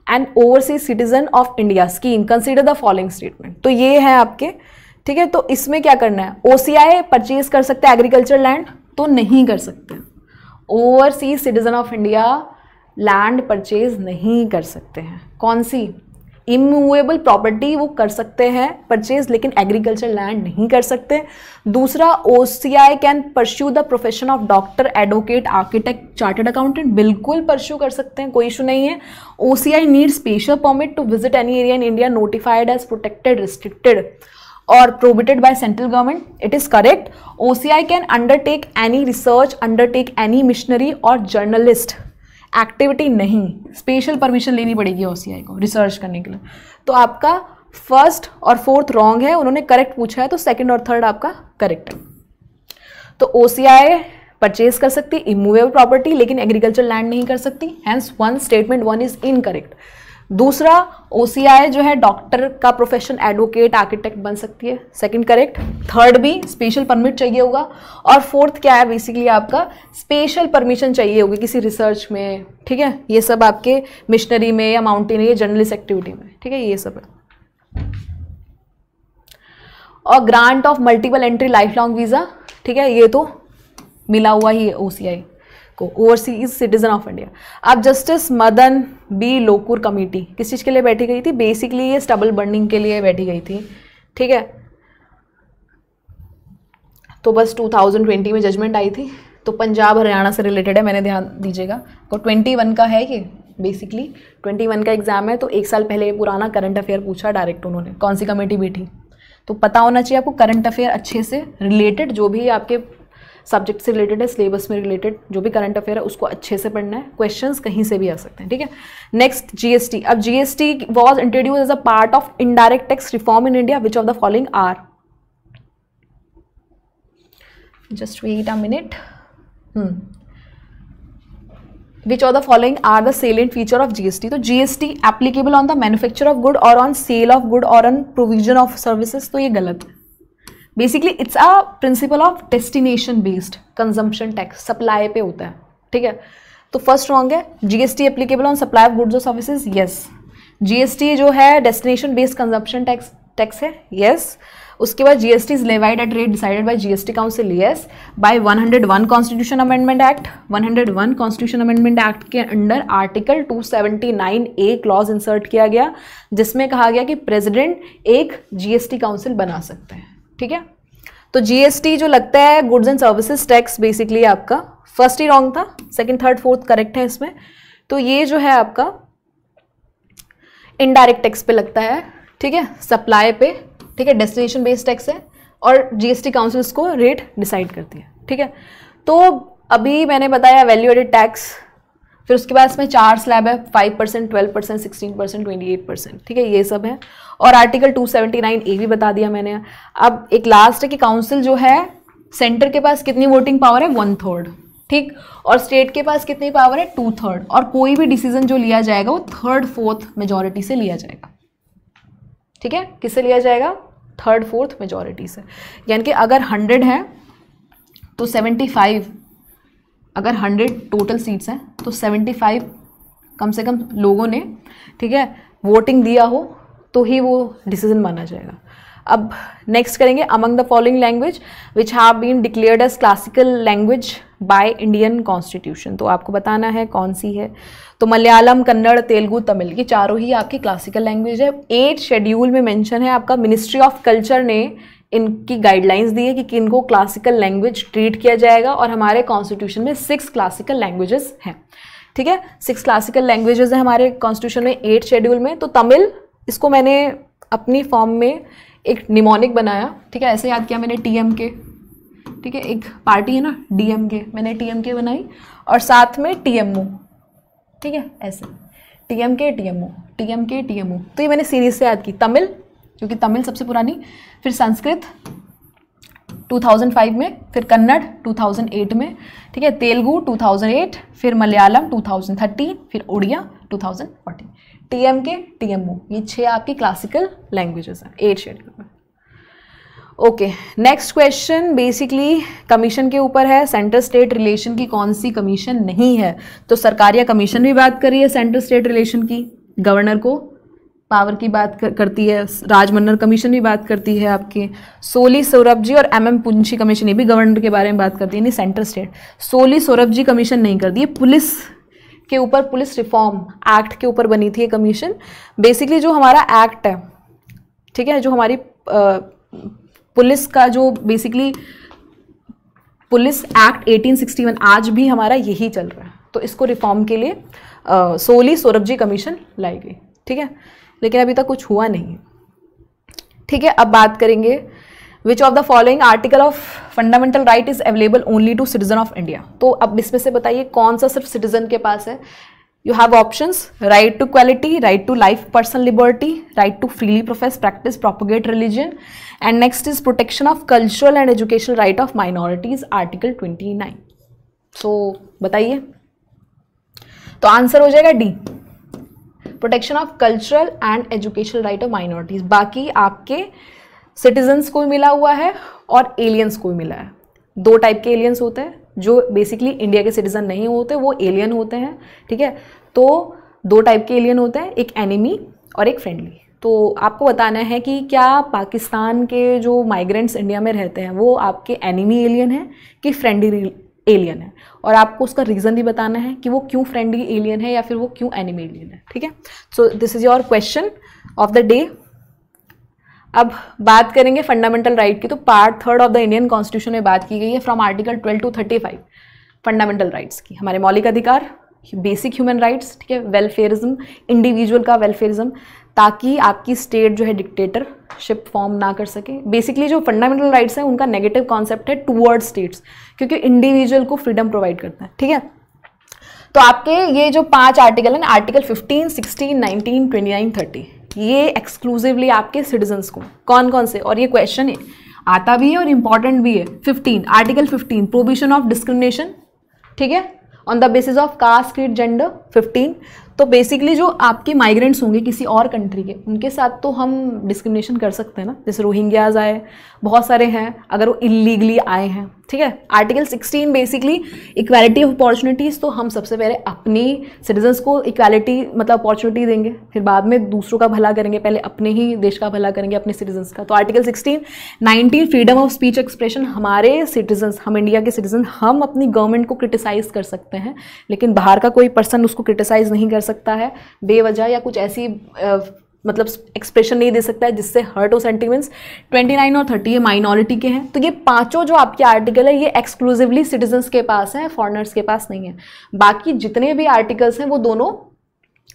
and overseas citizen of India scheme consider the following statement. तो ये है आपके, ठीक है। तो इसमें क्या करना है, OCI परचेज कर सकते हैं एग्रीकल्चर लैंड, तो नहीं कर सकते। Overseas citizen of India land purchase नहीं कर सकते हैं। कौन सी, इमूवेबल प्रॉपर्टी वो कर सकते हैं परचेज, लेकिन एग्रीकल्चर लैंड नहीं कर सकते। दूसरा, OCI can pursue the profession of doctor, advocate, architect, chartered accountant, बिल्कुल परस्यू कर सकते हैं, कोई इशू नहीं है। OCI need special permit to visit any area in India notified as protected, restricted और prohibited by central government. It is correct. OCI can undertake any research, undertake any missionary और journalist एक्टिविटी नहीं, स्पेशल परमिशन लेनी पड़ेगी OCI को रिसर्च करने के लिए। तो आपका फर्स्ट और फोर्थ रॉन्ग है, उन्होंने करेक्ट पूछा है, तो सेकंड और थर्ड आपका करेक्ट है। तो OCI परचेज कर सकती है इमूवेबल प्रॉपर्टी, लेकिन एग्रीकल्चर लैंड नहीं कर सकती, hence one statement 1 is incorrect. दूसरा, OCI जो है डॉक्टर का प्रोफेशन, एडवोकेट, आर्किटेक्ट बन सकती है, सेकंड करेक्ट। थर्ड भी स्पेशल परमिट चाहिए होगा, और फोर्थ क्या है, बेसिकली आपका स्पेशल परमिशन चाहिए होगी किसी रिसर्च में, ठीक है। ये सब आपके मिशनरी में या माउंटेनियरिंग या जर्नलिस्ट एक्टिविटी में, ठीक है, ये सब है। और grant of multiple entry life long visa, ठीक है, ये तो मिला हुआ ही है OCI को, ओवरसीज सिटीजन ऑफ इंडिया। अब justice Madan B Lokur committee किस चीज़ के लिए बैठी गई थी, बेसिकली ये स्टबल बर्निंग के लिए बैठी गई थी, ठीक है। तो बस 2020 में जजमेंट आई थी, तो पंजाब हरियाणा से रिलेटेड है, मैंने ध्यान दीजिएगा। तो 21 का है ये, बेसिकली 21 का एग्जाम है, तो 1 साल पहले पुराना करंट अफेयर पूछा डायरेक्ट उन्होंने, कौन सी कमेटी बैठी, तो पता होना चाहिए आपको करंट अफेयर अच्छे से रिलेटेड, जो भी आपके सब्जेक्ट से रिलेटेड है, सिलेबस में रिलेटेड जो भी करंट अफेयर है उसको अच्छे से पढ़ना है, क्वेश्चंस कहीं से भी आ सकते हैं, ठीक है। Next, GST। अब GST was introduced as a part of indirect tax reform in India, which of the following are, just wait a minute, which of the following are the salient feature of GST? तो GST applicable on the manufacture of good or on sale of good or on provision of services, तो ये गलत है। Basically it's a principle of destination based consumption tax, supply पे होता है, ठीक है। तो फर्स्ट रॉन्ग है, GST applicable on supply of goods और सर्विसेज, यस। GST जो है डेस्टिनेशन बेस्ड कंजम्पशन टैक्स है, यस। उसके बाद GST is levied at rate decided by GST council, yes. By 101 constitution amendment act, 101 constitution amendment act के under article 279A clause insert किया गया, जिसमें कहा गया कि प्रेसिडेंट एक GST काउंसिल बना सकते हैं, ठीक है। तो GST जो लगता है goods and services tax, basically आपका फर्स्ट ही रॉन्ग था, सेकंड थर्ड फोर्थ करेक्ट है इसमें। तो ये जो है आपका इनडायरेक्ट टैक्स पे लगता है, ठीक है, सप्लाई पे, ठीक है, डेस्टिनेशन बेस्ड टैक्स है, और GST काउंसिल इसको रेट डिसाइड करती है, ठीक है। तो अभी मैंने बताया वैल्यू एडेड टैक्स, फिर उसके बाद इसमें 4 स्लैब है, 5%, 12%, 16%, 28%, ठीक है, ये सब है। और आर्टिकल 279A भी बता दिया मैंने। अब एक लास्ट है कि काउंसिल जो है सेंटर के पास कितनी वोटिंग पावर है, 1/3, ठीक, और स्टेट के पास कितनी पावर है, 2/3, और कोई भी डिसीजन जो लिया जाएगा वो 3/4 मेजोरिटी से लिया जाएगा, ठीक है। किससे लिया जाएगा, 3/4 मेजोरिटी से। यानी कि अगर 100 है तो 75, अगर 100 टोटल सीट्स हैं तो 75 कम से कम लोगों ने, ठीक है, वोटिंग दिया हो तो ही वो डिसीजन माना जाएगा। अब नेक्स्ट करेंगे, among the following language which have been declared as classical language by Indian constitution, तो आपको बताना है कौन सी है। तो मलयालम, कन्नड़, तेलुगु, तमिल, ये चारों ही आपकी क्लासिकल लैंग्वेज है। 8 शेड्यूल में मेंशन है आपका, मिनिस्ट्री ऑफ कल्चर ने इनकी गाइडलाइंस दी है कि किनको क्लासिकल लैंग्वेज ट्रीट किया जाएगा, और हमारे कॉन्स्टिट्यूशन में 6 क्लासिकल लैंग्वेजेस हैं, ठीक है। 6 क्लासिकल लैंग्वेजेस हैं हमारे कॉन्स्टिट्यूशन में 8 शेड्यूल में। तो तमिल, इसको मैंने अपनी फॉर्म में एक निमोनिक बनाया, ठीक है, ऐसे याद किया मैंने TMK, ठीक है, एक पार्टी है ना DMK, मैंने TMK बनाई, और साथ में TMO, ठीक है, ऐसे TMK TMO TMK TMO। तो ये मैंने सीरीज से याद की, तमिल क्योंकि तमिल सबसे पुरानी, फिर संस्कृत 2005 में, फिर कन्नड़ 2008 में, ठीक है, तेलुगु 2008, फिर मलयालम 2013, फिर उड़िया 2014। TMK TMO, ये 6 आपकी क्लासिकल लैंग्वेजेस हैं 8 शेड्यूल में। Okay, next question basically commission के ऊपर है। सेंटर स्टेट रिलेशन की कौन सी कमीशन नहीं है? तो सरकारिया कमीशन भी बात करी है सेंटर स्टेट रिलेशन की, गवर्नर को पावर की बात करती है, राजमन्नर कमीशन भी बात करती है आपके, सोली सोरबजी और MM पुंछी कमीशन, ये भी गवर्नर के बारे में बात करती है, नहीं सेंटर स्टेट। सोली सोरबजी कमीशन नहीं करती है, पुलिस के ऊपर, पुलिस रिफॉर्म एक्ट के ऊपर बनी थी ये कमीशन। बेसिकली जो हमारा एक्ट है, ठीक है, जो हमारी पुलिस का जो बेसिकली पुलिस एक्ट 1861 आज भी हमारा यही चल रहा है, तो इसको रिफॉर्म के लिए सोली सोरबजी कमीशन लाई गई, ठीक है, लेकिन अभी तक कुछ हुआ नहीं है, ठीक है। अब बात करेंगे which of the following article of fundamental right is available only to citizen of India. तो अब इसमें से बताइए कौन सा सिर्फ सिटीजन के पास है। You have options: right to equality, right to life, personal liberty, right to freely profess, practice, propagate religion, and next is protection of cultural and educational right of minorities, Article 29. So बताइए, तो आंसर हो जाएगा D, protection of cultural and educational right of minorities. बाकी आपके सिटीजन्स को मिला हुआ है और एलियंस को मिला है। 2 टाइप के एलियंस होते हैं, जो बेसिकली इंडिया के सिटीजन नहीं होते, वो एलियन होते हैं, ठीक है। तो 2 टाइप के एलियन होते हैं, एक एनिमी और एक फ्रेंडली। तो आपको बताना है कि क्या पाकिस्तान के जो माइग्रेंट्स इंडिया में रहते हैं वो आपके एनिमी एलियन हैं कि फ्रेंडली एलियन है, और आपको उसका रीज़न भी बताना है कि वो क्यों फ्रेंडली एलियन है या फिर वो क्यों एनिमी एलियन है, ठीक है। So this is your question of the day. अब बात करेंगे फंडामेंटल राइट की। तो part 3 of the Indian constitution में बात की गई है from article 12 to 35 fundamental rights की, हमारे मौलिक अधिकार, बेसिक ह्यूमन राइट्स, ठीक है, वेलफेयरिज्म, इंडिविजुअल का वेलफेयरिज्म, ताकि आपकी स्टेट जो है डिक्टेटरशिप फॉर्म ना कर सके। बेसिकली जो फंडामेंटल राइट्स हैं उनका नेगेटिव कॉन्सेप्ट है टूवर्ड स्टेट्स, क्योंकि इंडिविजुअल को फ्रीडम प्रोवाइड करता है, ठीक है। तो आपके ये जो 5 आर्टिकल हैं, आर्टिकल 15, 16, 19, 29, 30, ये एक्सक्लूसिवली आपके सिटीजन्स को, कौन कौन से, और ये क्वेश्चन है आता भी है और इंपॉर्टेंट भी है। 15 आर्टिकल 15 प्रोहिबिशन ऑफ डिस्क्रिमिनेशन, ठीक है, on the basis of caste, creed, gender. 15 तो बेसिकली जो आपके माइग्रेंट्स होंगे किसी और कंट्री के, उनके साथ तो हम डिस्क्रिमिनेशन कर सकते हैं ना, जैसे रोहिंग्याज आए, बहुत सारे हैं, अगर वो इलीगली आए हैं, ठीक है। Article 16 basically equality of opportunities, तो हम सबसे पहले अपनी सिटीजन्स को इक्वालिटी मतलब अपॉर्चुनिटी देंगे, फिर बाद में दूसरों का भला करेंगे, पहले अपने ही देश का भला करेंगे, अपने सिटीजन्स का। तो article 16, 19 freedom of speech expression, हमारे सिटीजन्स, हम इंडिया के सिटीजन, हम अपनी गवर्नमेंट को क्रिटिसाइज कर सकते हैं, लेकिन बाहर का कोई पर्सन उसको क्रिटिसाइज नहीं कर सकता है बेवजह, या कुछ ऐसी मतलब एक्सप्रेशन नहीं दे सकता है जिससे हर्ट हो सेंटिमेंट्स। 29 और 30 ये माइनॉरिटी के हैं। तो ये 5 जो आपके आर्टिकल है ये एक्सक्लूसिवली सिटीजन्स के पास है, फॉरेनर्स के पास नहीं है। बाकी जितने भी आर्टिकल्स हैं वो दोनों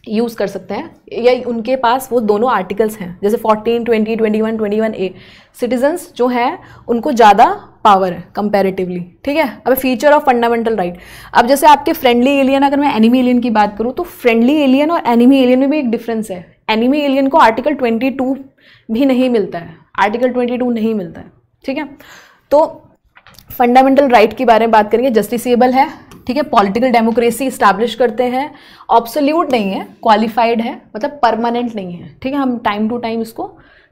यूज़ कर सकते हैं, या उनके पास वो दोनों आर्टिकल्स हैं, जैसे 14, 20, 21, 21A। सिटीजन्स जो हैं उनको ज़्यादा पावर है कंपैरेटिवली, ठीक है। अब फीचर ऑफ फंडामेंटल राइट, अब जैसे आपके फ्रेंडली एलियन, अगर मैं एनिमी एलियन की बात करूँ तो फ्रेंडली एलियन और एनिमी एलियन में भी एक डिफरेंस है। एनिमी एलियन को आर्टिकल 22 भी नहीं मिलता है, आर्टिकल 22 नहीं मिलता है, ठीक है। तो फंडामेंटल राइट के बारे में बात करेंगे, जस्टिसेबल है, ठीक है, पॉलिटिकल डेमोक्रेसी इस्टेब्लिश करते हैं, ऑब्सोल्यूट नहीं है, क्वालिफाइड है, मतलब परमानेंट नहीं है, ठीक है। हम टाइम टू टाइम इसको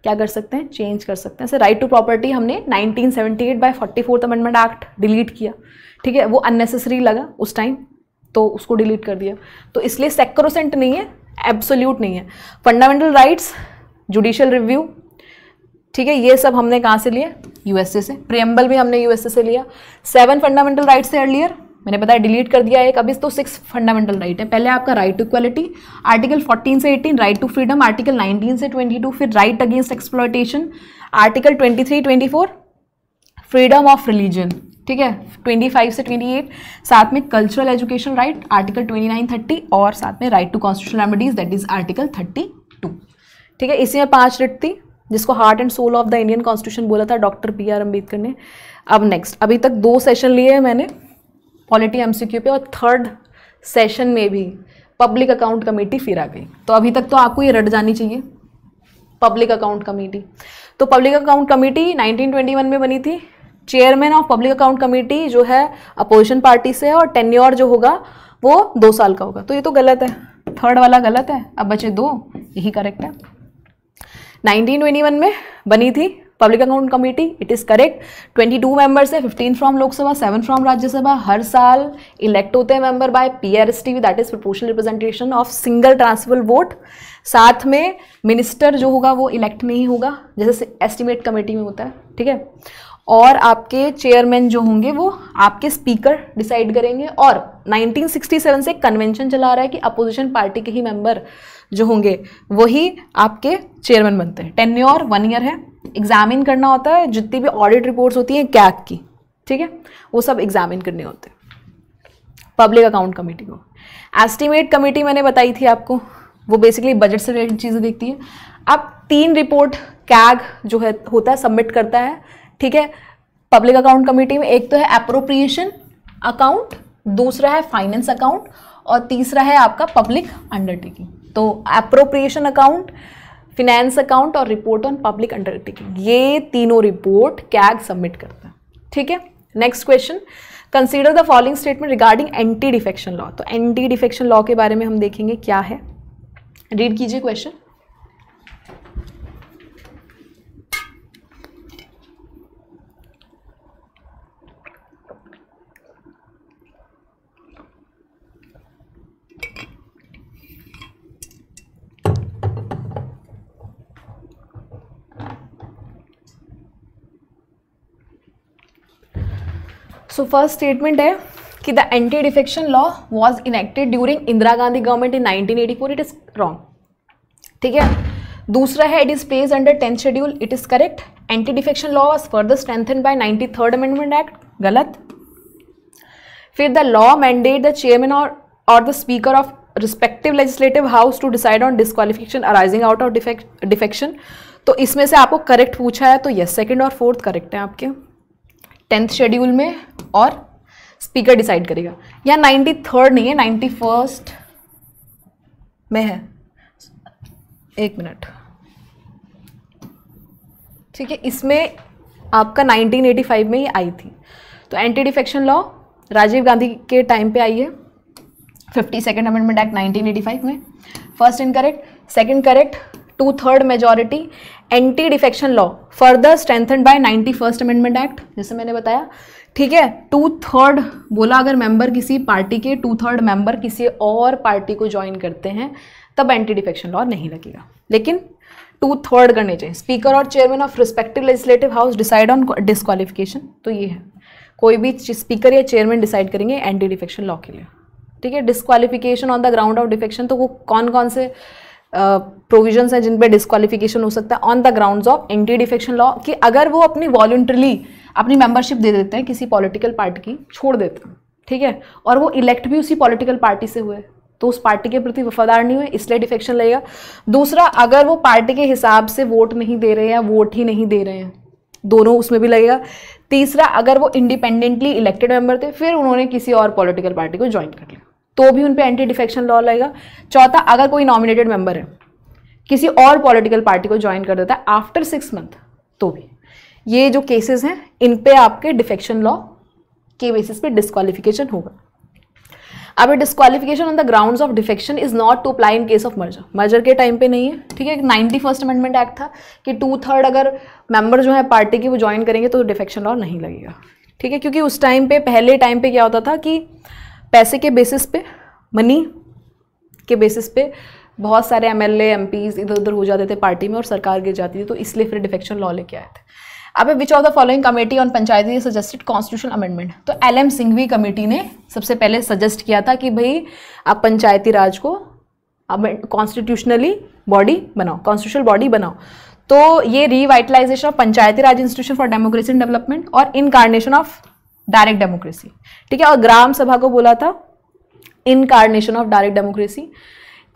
क्या कर सकते हैं, चेंज कर सकते हैं। जैसे राइट टू प्रॉपर्टी हमने 1978 bye 44th amendment act delete किया, ठीक है, वो अननेसेसरी लगा उस टाइम तो उसको डिलीट कर दिया। तो इसलिए सेक्रोसेंट नहीं है, एब्सोल्यूट नहीं है। फंडामेंटल राइट्स, जुडिशियल रिव्यू, ठीक है, ये सब हमने कहाँ से लिए, यूएसए से। प्रियम्बल भी हमने यूएसए से लिया। 7 फंडामेंटल राइट्स से अर्लियर, मैंने बताया डिलीट कर दिया एक। अभी तो 6 फंडामेंटल राइट है। पहले आपका राइट टू इक्वालिटी, आर्टिकल 14 से 18 राइट टू फ्रीडम, आर्टिकल 19 से 22 फिर right against exploitation, article 23-24 freedom of religion, ठीक है, 25 से 28 साथ में कल्चरल एजुकेशन राइट, आर्टिकल 29-30 और साथ में right to constitutional remedies that is article 32, ठीक है। इसी में 5 रिट थी जिसको heart and soul of the Indian constitution बोला था डॉक्टर BR अम्बेडकर ने। अब नेक्स्ट, अभी तक 2 सेशन लिए हैं मैंने पॉलिटी MCQ पे और 3rd सेशन में भी पब्लिक अकाउंट कमेटी फिर आ गई। तो अभी तक तो आपको ये रट जानी चाहिए पब्लिक अकाउंट कमेटी। तो पब्लिक अकाउंट कमेटी 1921 में बनी थी। Chairman of public account committee जो है अपोजिशन पार्टी से है और टेन्योर जो होगा वो 2 साल का होगा। तो ये तो गलत है, 3rd वाला गलत है। अब बचे 2, यही करेक्ट है। 1921 में बनी थी public account committee, it is करेक्ट। 22 मेंबर्स है, 15 फ्रॉम लोकसभा, 7 फ्रॉम राज्यसभा। हर साल इलेक्ट होते हैं member by PRSTV that is proportional representation of single transferable vote. साथ में मिनिस्टर जो होगा वो इलेक्ट नहीं होगा जैसे एस्टिमेट कमेटी में होता है, ठीक है। और आपके चेयरमैन जो होंगे वो आपके स्पीकर डिसाइड करेंगे। और 1967 से कन्वेंशन चला रहा है कि अपोजिशन पार्टी के ही मेंबर जो होंगे वही आपके चेयरमैन बनते हैं। टेन्योर 1 ईयर है। एग्जामिन करना होता है जितनी भी ऑडिट रिपोर्ट्स होती हैं कैग की, ठीक है, वो सब एग्जामिन करने होते हैं पब्लिक अकाउंट कमेटी को। एस्टिमेट कमेटी मैंने बताई थी आपको, वो बेसिकली बजट से रिलेटेड चीज़ें देखती है। अब 3 रिपोर्ट कैग जो है होता है सबमिट करता है, ठीक है, पब्लिक अकाउंट कमेटी में। एक तो है एप्रोप्रिएशन अकाउंट, दूसरा है फाइनेंस अकाउंट और तीसरा है आपका पब्लिक अंडरटेकिंग। तो एप्रोप्रिएशन अकाउंट, फिनेंस अकाउंट और रिपोर्ट ऑन पब्लिक अंडरटेकिंग, ये तीनों रिपोर्ट कैग सबमिट करता है, ठीक है। Next question, consider the following statement regarding anti defection law. तो एंटी डिफेक्शन लॉ के बारे में हम देखेंगे क्या है। रीड कीजिए क्वेश्चन। सो फर्स्ट स्टेटमेंट है कि the anti defection law was enacted during Indira Gandhi government in 1984, it is wrong, ठीक है। दूसरा है it is place under 10th schedule, it is correct. Anti defection law was further strengthened by 93rd amendment act, गलत। फिर the law mandate the chairman और the speaker of respective legislative house to decide on disqualification arising out of defection. तो इसमें से आपको करेक्ट पूछा है तो यस, 2nd और 4th करेक्ट है आपके 10th शेड्यूल में और स्पीकर डिसाइड करेगा। या 93rd नहीं है, 91st में है, 1 मिनट, ठीक है। इसमें आपका 1985 में ये आई थी। तो anti defection law Rajiv Gandhi के टाइम पे आई है, 52nd अमेंडमेंट एक्ट 1985 में। First incorrect. Second correct, 2/3 majority. Anti defection law further strengthened by 91st amendment act, जैसे मैंने बताया, ठीक है। 2/3 बोला, अगर मेंबर किसी पार्टी के 2/3 मेंबर किसी और पार्टी को ज्वाइन करते हैं तब एंटी डिफेक्शन लॉ नहीं लगेगा, लेकिन 2/3 करने चाहिए। स्पीकर और chairman of respective legislative house decide on disqualification, तो ये है, कोई भी स्पीकर या चेयरमैन डिसाइड करेंगे एंटी डिफेक्शन लॉ के लिए, ठीक है। Disqualification on the ground of defection, तो वो कौन कौन से प्रोविजंस हैं जिन पे डिस्क्वालिफिकेशन हो सकता है on the grounds of anti defection law, कि अगर वो अपनी वॉलंटरली अपनी मेंबरशिप दे देते हैं किसी पॉलिटिकल पार्टी की, छोड़ देते हैं, ठीक है, और वो इलेक्ट भी उसी पॉलिटिकल पार्टी से हुए तो उस पार्टी के प्रति वफादार नहीं हुए, इसलिए डिफेक्शन लगेगा। दूसरा, अगर वो पार्टी के हिसाब से वोट नहीं दे रहे हैं या वोट ही नहीं दे रहे हैं, दोनों, उसमें भी लगेगा। तीसरा, अगर वो इंडिपेंडेंटली इलेक्टेड मेंबर थे फिर उन्होंने किसी और पॉलिटिकल पार्टी को ज्वाइन कर लिया तो भी उन पे एंटी डिफेक्शन लॉ लगेगा। चौथा, अगर कोई नॉमिनेटेड मेंबर है किसी और पॉलिटिकल पार्टी को ज्वाइन कर देता है आफ्टर 6 मंथ, तो भी ये जो केसेस हैं इन पे आपके डिफेक्शन लॉ के बेसिस पे डिस्क्वालिफिकेशन होगा। अब disqualification on the grounds of defection is not to apply in case of merger, merger के टाइम पे नहीं है, ठीक है। 91st अमेंडमेंट एक्ट था कि 2/3 अगर मेंबर जो है पार्टी की वो ज्वाइन करेंगे तो डिफेक्शन लॉ नहीं लगेगा, ठीक है, क्योंकि उस टाइम पे, पहले टाइम पे क्या होता था कि पैसे के बेसिस पे, मनी के बेसिस पे बहुत सारे MLA MPs इधर उधर हो जाते थे पार्टी में और सरकार गिर जाती थी, तो इसलिए फिर डिफेक्शन लॉ लेके आए थे। अब विच of the following committee on Panchayati suggested constitutional amendment, तो LM सिंघवी कमेटी ने सबसे पहले सजेस्ट किया था कि भाई आप पंचायती राज को कॉन्स्टिट्यूशनली बॉडी बनाओ, कॉन्स्टिट्यूशनल बॉडी बनाओ। तो ये revitalisation of Panchayati Raj institution for democracy and development और इनकार्नेशन ऑफ डायरेक्ट डेमोक्रेसी, ठीक है। और ग्राम सभा को बोला था इनकार्नेशन ऑफ डायरेक्ट डेमोक्रेसी,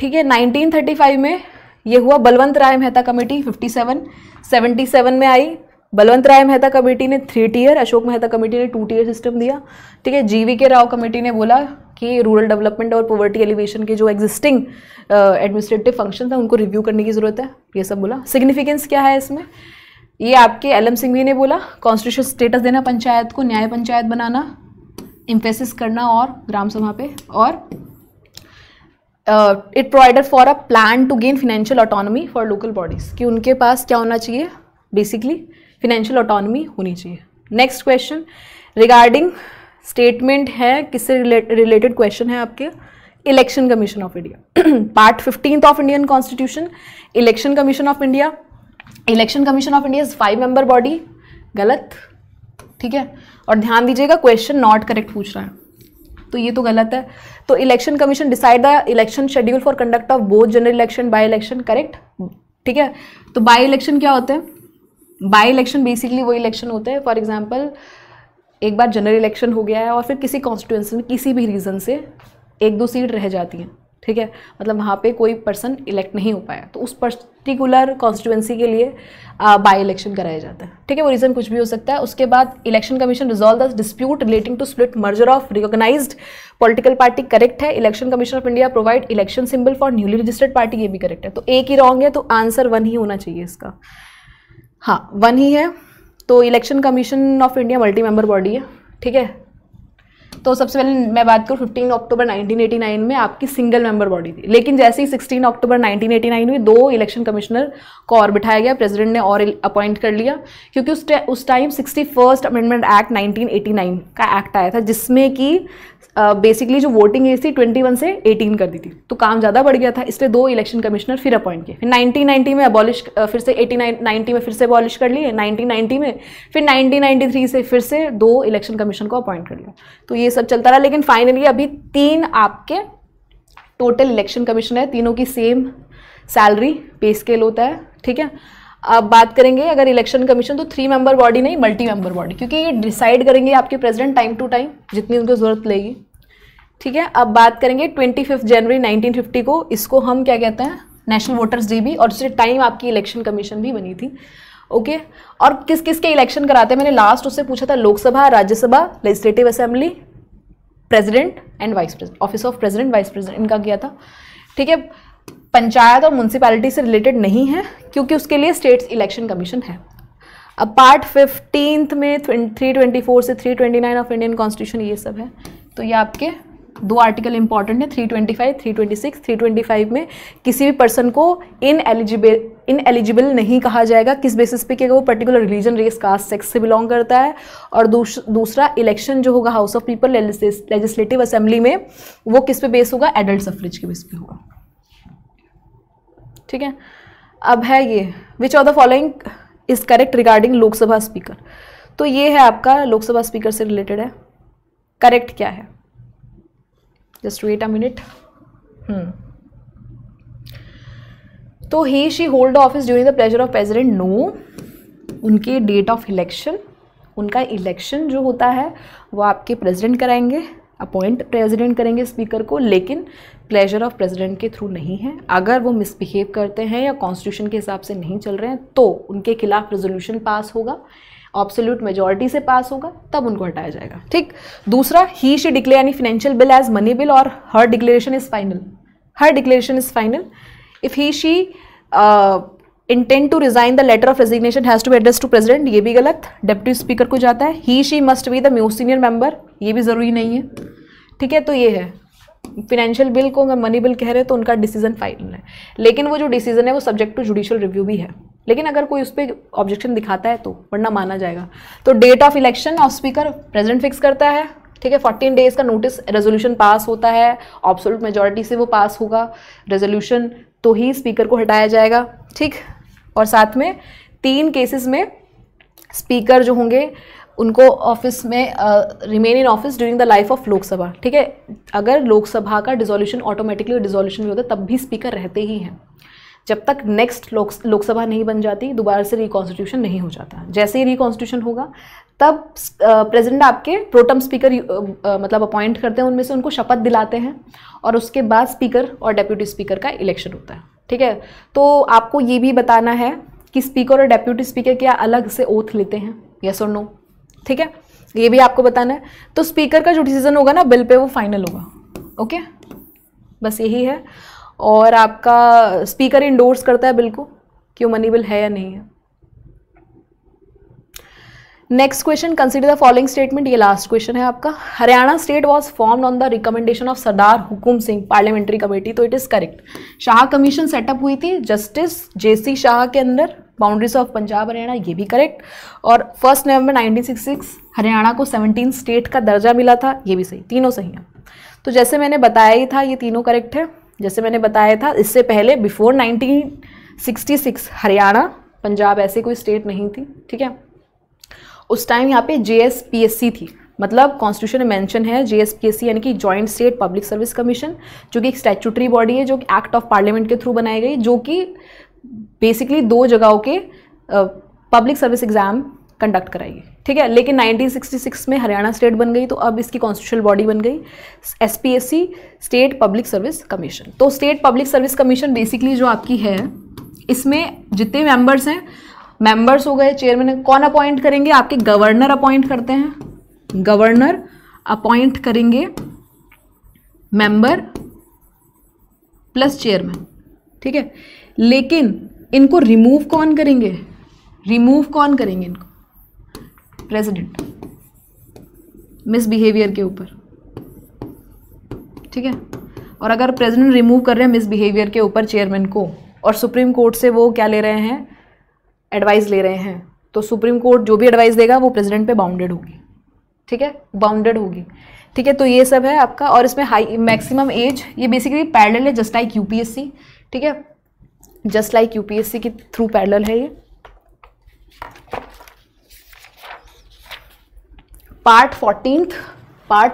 ठीक है। 1935 में ये हुआ। बलवंत राय मेहता कमेटी 77 में आई। बलवंत राय मेहता कमेटी ने 3 टियर, अशोक मेहता कमेटी ने 2 टियर सिस्टम दिया, ठीक है। GV के राव कमेटी ने बोला कि रूरल डेवलपमेंट और पॉवर्टी एलिवेशन के जो एग्जिस्टिंग एडमिनिस्ट्रेटिव फंक्शन था उनको रिव्यू करने की जरूरत है, ये सब बोला। सिग्निफिकेंस क्या है इसमें, ये आपके LM सिंघवी ने बोला कॉन्स्टिट्यूशनल स्टेटस देना पंचायत को, न्याय पंचायत बनाना, एम्फेसिस करना और ग्राम सभा पे, और it provided for a plan to gain financial autonomy for local bodies, कि उनके पास क्या होना चाहिए, बेसिकली फाइनेंशियल ऑटोनॉमी होनी चाहिए। नेक्स्ट क्वेश्चन रिगार्डिंग स्टेटमेंट है, किससे रिलेटेड क्वेश्चन है आपके, election commission of India. Part 15 of Indian constitution, election commission of India. Election commission of India is 5 member body, गलत, ठीक है। और ध्यान दीजिएगा क्वेश्चन नॉट करेक्ट पूछ रहा है, तो ये तो गलत है। तो election commission decide the election schedule for conduct of both general election by election, correct, ठीक है। तो बाय इलेक्शन क्या होते हैं, बाय इलेक्शन बेसिकली वो इलेक्शन होते हैं, फॉर एग्जांपल एक बार जनरल इलेक्शन हो गया है और फिर किसी कॉन्स्टिट्यूएंसी में किसी भी रीज़न से 1-2 सीट रह जाती हैं, ठीक है, मतलब वहाँ पे कोई पर्सन इलेक्ट नहीं हो पाया, तो उस पर्टिकुलर कॉन्स्टिट्यूएंसी के लिए बाई इलेक्शन कराया जाता है, ठीक है। वो रीज़न कुछ भी हो सकता है। उसके बाद election commission resolve the dispute relating to split merger of recognised political party, correct है। Election commission of India provide election symbol for newly registered party, ये भी करेक्ट है। तो एक ही रॉन्ग है, तो आंसर 1 ही होना चाहिए इसका, हाँ 1 ही है। तो election commission of India multi member body है, ठीक है। तो सबसे पहले मैं बात करूँ 15 अक्टूबर 1989 में आपकी सिंगल मेंबर बॉडी थी, लेकिन जैसे ही 16 अक्टूबर 1989 में 2 इलेक्शन कमिश्नर को और बिठाया गया, प्रेसिडेंट ने और अपॉइंट कर लिया, क्योंकि उस टाइम 61st अमेंडमेंट एक्ट 1989 का एक्ट आया था, जिसमें कि बेसिकली जो वोटिंग एज थी 21 से 18 कर दी थी, तो काम ज़्यादा बढ़ गया था, इसलिए 2 इलेक्शन कमिश्नर फिर अपॉइंट किए। फिर 1990 में अबॉलिश, फिर से 90 में फिर से अबॉलिश कर लिए 1990 में, फिर 1993 से फिर से 2 इलेक्शन कमीशन को अपॉइंट कर लिया। तो ये सब चलता रहा, लेकिन फाइनली अभी 3 आपके टोटल इलेक्शन कमीशन है, तीनों की सेम सैलरी पे स्केल होता है, ठीक है। अब बात करेंगे अगर इलेक्शन कमीशन, तो 3 मेंबर बॉडी नहीं, मल्टी मेंबर बॉडी, क्योंकि ये डिसाइड करेंगे आपके प्रेसिडेंट टाइम टू टाइम जितनी उनको जरूरत लगेगी, ठीक है। अब बात करेंगे 25 जनवरी 1950 को, इसको हम क्या कहते हैं, नेशनल वोटर्स डे भी, और उसी टाइम आपकी इलेक्शन कमीशन भी बनी थी, ओके। और किस किस के इलेक्शन कराते हैं, मैंने लास्ट उससे पूछा था, Lok Sabha, Rajya Sabha, legislative assembly, president and vice president, office of president, vice president, इनका किया था, ठीक है। पंचायत और म्यूनसिपैलिटी से रिलेटेड नहीं है, क्योंकि उसके लिए स्टेट्स इलेक्शन कमीशन है। अब पार्ट 15 में 324 से 329 ऑफ इंडियन कॉन्स्टिट्यूशन, ये सब है। तो ये आपके 2 आर्टिकल इंपॉर्टेंट है, 325, 326। 325 में किसी भी पर्सन को इनएलिजिबल नहीं कहा जाएगा, किस बेसिस पे कि वो particular religion, race, caste, sex से बिलोंग करता है। और दूसरा इलेक्शन जो होगा house of people legislative assembly में, वो किस पे बेस होगा, एडल्ट सफरेज के बेस पे होगा, ठीक है। अब है ये which of the following is correct regarding Lok Sabha speaker, तो ये है आपका लोकसभा स्पीकर से रिलेटेड है, करेक्ट क्या है, जस्ट वेट अ मिनट। तो he she hold office during the pleasure of president, no. उनके डेट ऑफ इलेक्शन, उनका इलेक्शन जो होता है वो आपके प्रेसिडेंट कराएंगे, अपॉइंट प्रेसिडेंट करेंगे स्पीकर को, लेकिन प्लेजर ऑफ प्रेसिडेंट के थ्रू नहीं है। अगर वो मिसबिहेव करते हैं या कॉन्स्टिट्यूशन के हिसाब से नहीं चल रहे हैं, तो उनके खिलाफ रेजोल्यूशन पास होगा, ऑब्सोल्यूट मेजॉरिटी से पास होगा, तब उनको हटाया जाएगा, ठीक। दूसरा, he she declare any financial bill as money bill और her declaration is final, her declaration is final. If he she intend to resign the letter of resignation has to be address to president, ये भी गलत, डेप्यूटी स्पीकर को जाता है। He she must be the most senior member, ये भी जरूरी नहीं है, ठीक है। तो ये है फाइनेंशियल बिल को अगर मनी बिल कह रहे हैं तो उनका डिसीजन फाइनल है, लेकिन वो जो डिसीजन है वो सब्जेक्ट टू जुडिशियल रिव्यू भी है, लेकिन अगर कोई उस पर ऑब्जेक्शन दिखाता है तो वरना माना जाएगा। तो date of election of speaker president fix करता है, ठीक है। 14 डेज का नोटिस, रेजोल्यूशन पास होता है, ऑब्सोल्यूट मेजॉरिटी से वो पास होगा रेजोल्यूशन, तो ही स्पीकर को हटाया जाएगा, ठीक। और साथ में 3 केसेस में स्पीकर जो होंगे उनको ऑफिस में remain in office during the life of Lok Sabha, ठीक है। अगर लोकसभा का डिसोल्यूशन ऑटोमेटिकली डिसोल्यूशन भी होता है तब भी स्पीकर रहते ही हैं, जब तक नेक्स्ट लोकसभा नहीं बन जाती, दोबारा से रिकॉन्स्टिट्यूशन नहीं हो जाता। जैसे ही रिकॉन्स्टिट्यूशन होगा तब प्रेसिडेंट आपके प्रोटम स्पीकर मतलब अपॉइंट करते हैं, उनमें से उनको शपथ दिलाते हैं और उसके बाद स्पीकर और डेप्यूटी स्पीकर का इलेक्शन होता है, ठीक है। तो आपको ये भी बताना है कि स्पीकर और डेप्यूटी स्पीकर क्या अलग से ओथ लेते हैं, यस और नो, ठीक है, ये भी आपको बताना है। तो स्पीकर का जो डिसीजन होगा ना बिल पे वो फाइनल होगा, ओके, बस यही है। और आपका स्पीकर इंडोर्स करता है बिल को कि वो मनी बिल है या नहीं है। Next question, consider the following statement, ये लास्ट क्वेश्चन है आपका। Haryana state was formed on the recommendation of Sardar Hukum Singh parliamentary committee, तो it is correct. Shah commission setup हुई थी जस्टिस JC शाह के अंदर, बाउंड्रीज ऑफ पंजाब हरियाणा, ये भी करेक्ट। और 1 नवंबर 1966 हरियाणा को 17 स्टेट का दर्जा मिला था, ये भी सही, तीनों सही हैं। तो जैसे मैंने बताया ही था ये तीनों करेक्ट है। जैसे मैंने बताया था इससे पहले बिफोर 1966 हरियाणा पंजाब ऐसे कोई स्टेट नहीं थी, ठीक है। उस टाइम यहाँ पे JSPSC थी, मतलब कॉन्स्टिट्यूशन में मेंशन है JSPSC यानी कि joint state public service commission, जो कि एक स्टैट्यूटरी बॉडी है जो कि एक्ट ऑफ पार्लियामेंट के थ्रू बनाई गई, जो कि बेसिकली 2 जगहों के पब्लिक सर्विस एग्जाम कंडक्ट कराएगी, ठीक है। लेकिन 1966 में हरियाणा स्टेट बन गई तो अब इसकी कॉन्स्टिट्यूशनल बॉडी बन गई SPSC, state public service commission. तो state public service commission basically जो आपकी है, इसमें जितने मेंबर्स हैं, मेंबर्स हो गए, चेयरमैन कौन अपॉइंट करेंगे, आपके गवर्नर अपॉइंट करते हैं, गवर्नर अपॉइंट करेंगे मेंबर प्लस चेयरमैन, ठीक है। लेकिन इनको रिमूव कौन करेंगे, रिमूव कौन करेंगे इनको, प्रेसिडेंट, मिसबिहेवियर के ऊपर, ठीक है। और अगर प्रेसिडेंट रिमूव कर रहे हैं मिसबिहेवियर के ऊपर चेयरमैन को, और सुप्रीम कोर्ट से वो क्या ले रहे हैं, एडवाइस ले रहे हैं, तो सुप्रीम कोर्ट जो भी एडवाइस देगा वो प्रेसिडेंट पे बाउंडेड होगी, ठीक है, बाउंडेड होगी, ठीक है। तो ये सब है आपका। और इसमें हाई मैक्सिमम एज, ये बेसिकली पैरेलल है जस्ट लाइक UPSC, ठीक है, जस्ट लाइक UPSC के थ्रू पैरेलल है ये। पार्ट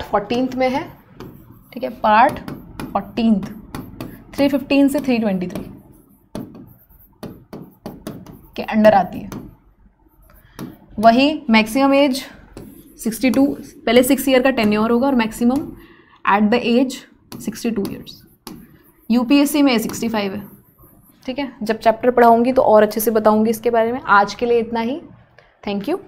14th में है, ठीक है, पार्ट 14th 315 से 323 के अंडर आती है। वही मैक्सिमम एज 62, पहले 6 ईयर का टेन्योर होगा और maximum at the age 62 years. UPSC में 65 है, ठीक है। जब चैप्टर पढ़ाऊंगी तो और अच्छे से बताऊंगी इसके बारे में। आज के लिए इतना ही, थैंक यू।